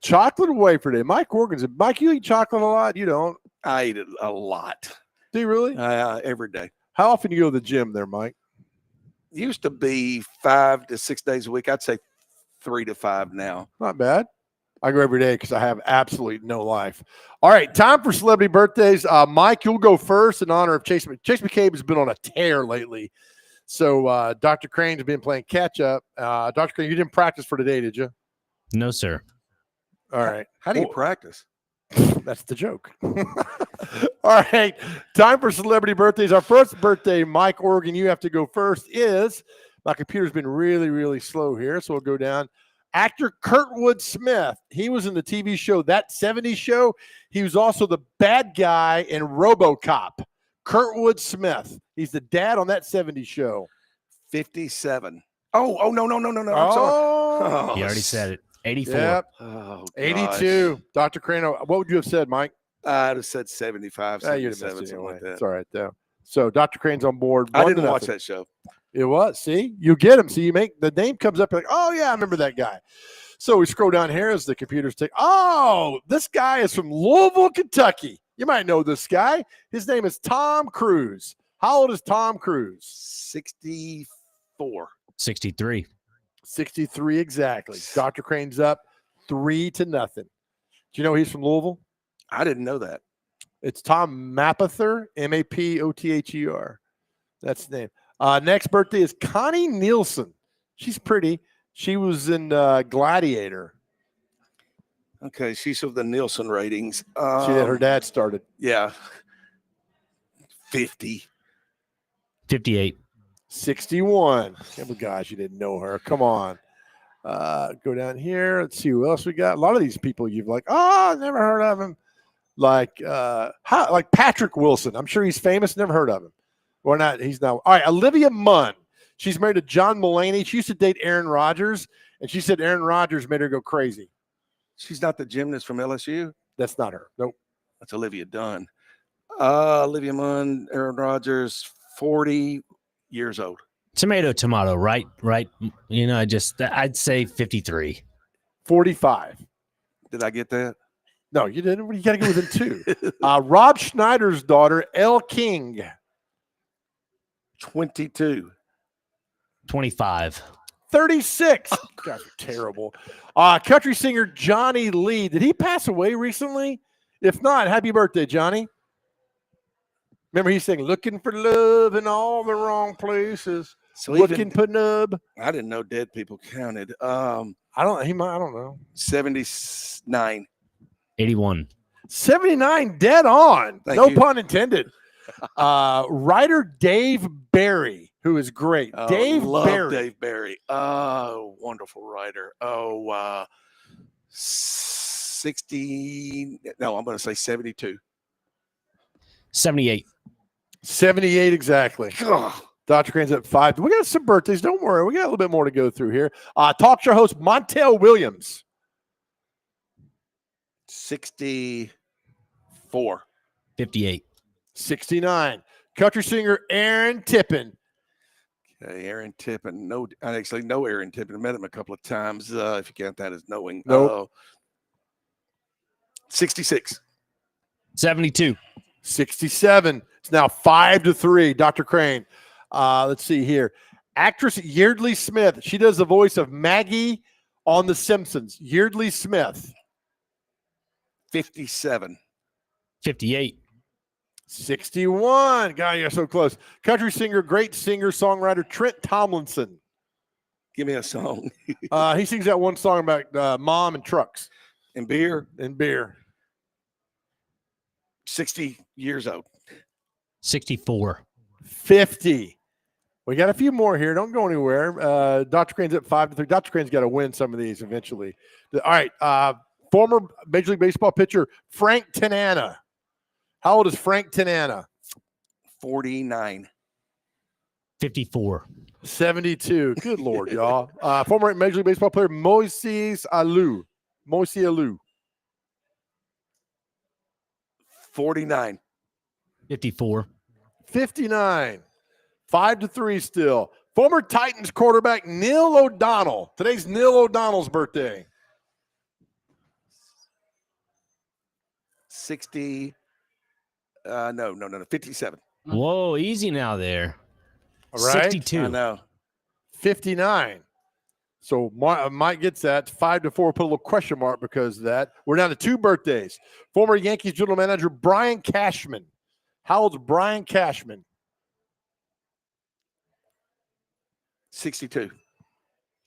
Chocolate wafer day. Mike Organ's. Mike, you eat chocolate a lot? You don't? I eat it a lot. Do you really? Every day. How often do you go to the gym there, Mike? Used to be 5 to 6 days a week. I'd say 3 to 5 now. Not bad. I go every day because I have absolutely no life. All right, time for celebrity birthdays. Mike, you'll go first in honor of Chase. Chase McCabe has been on a tear lately. So Dr. Crane's been playing catch up. Dr. Crane, you didn't practice for today, did you? No, sir. All right. How do you practice? That's the joke. All right. Time for celebrity birthdays. Our first birthday, Mike Organ, you have to go first, is my computer's been really, really slow here. So we'll go down. Actor Kurtwood Smith. He was in the TV show That 70s Show. He was also the bad guy in RoboCop. Kurtwood Smith. He's the dad on That 70s Show. 57. Oh, no. I'm sorry. Oh, You already said it. 84. Yep. Oh, gosh. 82. Dr. Crane, what would you have said, Mike? I'd have said 75, You'd have missed 77, it something anyway. like that. It's all right, though. So Dr. Crane's on board. I 1-0. didn't watch that show. It was. See, you get him. So you make the name comes up. You're like, oh yeah, I remember that guy. So we scroll down here as the computers take. Oh, this guy is from Louisville, Kentucky. You might know this guy. His name is Tom Cruise. How old is Tom Cruise? 64. 63. 63 exactly. Dr. Crane's up 3-0. Do you know he's from Louisville? I didn't know that. It's Tom Mapother, Mapother. That's the name. Next birthday is Connie Nielsen. She's pretty. She was in Gladiator. Okay, she's of the Nielsen ratings. She had her dad started. Yeah. 50. 58. 61. Oh, gosh, you didn't know her. Come on. Go down here. Let's see who else we got. A lot of these people you've like, oh, never heard of him. Like Patrick Wilson. I'm sure he's famous. Never heard of him. Or not. He's not. All right. Olivia Munn. She's married to John Mulaney. She used to date Aaron Rodgers, and she said Aaron Rodgers made her go crazy. She's not the gymnast from LSU? That's not her. Nope. That's Olivia Dunn. Olivia Munn, Aaron Rodgers, 40 years old. Tomato, right? You know, I'd say 53. 45. Did I get that? No, you didn't. You got to go within 2. Rob Schneider's daughter, Elle King. 22. 25. 36. Oh, God, you're terrible. Country singer Johnny Lee. Did he pass away recently? If not, happy birthday, Johnny. Remember he sang "Looking for Love in All the Wrong Places." So Looking for nub. I didn't know dead people counted. I don't know. 79. 81. 79 dead on. Thank No you. pun intended. Writer Dave Barry, who is great. Oh, Dave love Barry. Dave Barry. Oh, wonderful writer. 60. No, I'm going to say 72. 78. 78 exactly. Ugh. Dr. Crane's at 5. We got some birthdays. Don't worry. We got a little bit more to go through here. Talk show host Montel Williams. 64. 58. 69. Country singer Aaron Tippin. Okay, Aaron Tippin. No, I actually know Aaron Tippin. I met him a couple of times. If you count that as knowing. Nope. 66. 72. 67. It's now 5-3. Dr. Crane. Let's see here. Actress Yeardley Smith. She does the voice of Maggie On The Simpsons, Yeardley Smith. 57. 58. 61. God, you're so close. Country singer, great singer, songwriter, Trent Tomlinson. Give me a song. He sings that one song about mom and trucks And beer. and beer. 60 years old. 64. 50. We got a few more here. Don't go anywhere. Dr. Crane's at 5-3. Dr. Crane's got to win some of these eventually. All right. Former Major League Baseball pitcher Frank Tanana. How old is Frank Tanana? 49. 54. 72. Good Lord, y'all. Former Major League Baseball player Moises Alou. 49. 54. 59. 5-3 still. Former Titans quarterback Neil O'Donnell. Today's Neil O'Donnell's birthday. 60. No. 57. Whoa, easy now there. All right. 62. I know. 59. So Mike gets that. 5-4. Put a little question mark because of that. We're down to 2 birthdays. Former Yankees general manager Brian Cashman. How old's Brian Cashman? 62.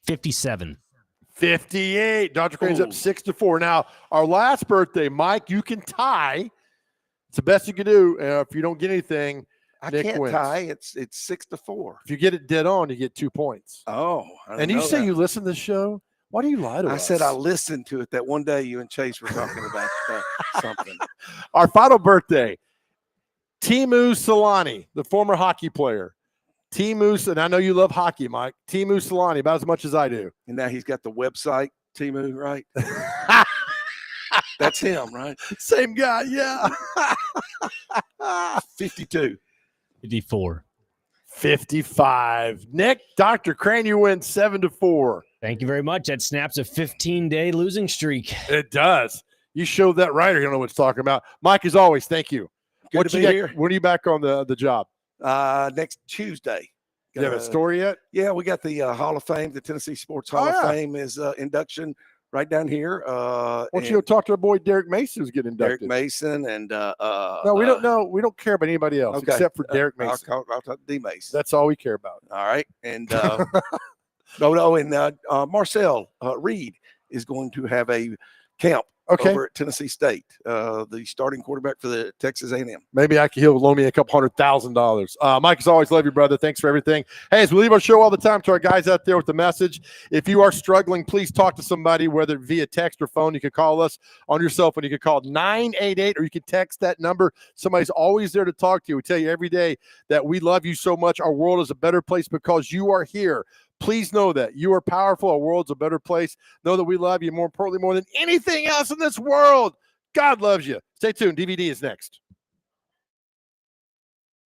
57. 58. Dr. Crane's up Ooh. 6-4. Now, our last birthday, Mike, you can tie. It's the best you can do. If you don't get anything, I Nick can't wins. tie. It's 6-4. If you get it dead on, you get 2 points. Oh. I didn't And you know say that. you listen to the show? Why do you lie to I us? said I listened to it that one day you and Chase were talking about something. Our final birthday, Timu Solani, the former hockey player. Timu, and I know you love hockey, Mike. Timu Solani, about as much as I do. And now he's got the website, Timu, right? That's him, right? Same guy, yeah. 52. 54. 55. Nick, Dr. Crane, you win 7-4. Thank you very much. That snaps a 15-day losing streak. It does. You showed that writer. You don't know what he's talking about. Mike, as always, thank you. Good What to you be got- here. When are you back on the job? Next Tuesday. You have a story yet? Yeah, we got the Hall of Fame. The Tennessee Sports Hall yeah. of Fame is induction right down here. Why don't you and go talk to our boy Derek Mason, who's getting Derek inducted? Mason and No, we don't know. We don't care about anybody else okay. except for Derek Mason. I'll talk to D Mason. That's all we care about. All right, and and Marcel Reed is going to have a camp Okay. over at Tennessee State, the starting quarterback for the Texas A&M. Maybe he'll loan me a couple $100,000. Mike, as always, love you, brother. Thanks for everything. Hey, as we leave our show all the time to our guys out there with the message, if you are struggling, please talk to somebody, whether via text or phone. You can call us on your cell phone. You can call 988 or you can text that number. Somebody's always there to talk to you. We tell you every day that we love you so much. Our world is a better place because you are here. Please know that you are powerful. Our world's a better place. Know that we love you, more importantly, more than anything else in this world. God loves you. Stay tuned. DVD is next.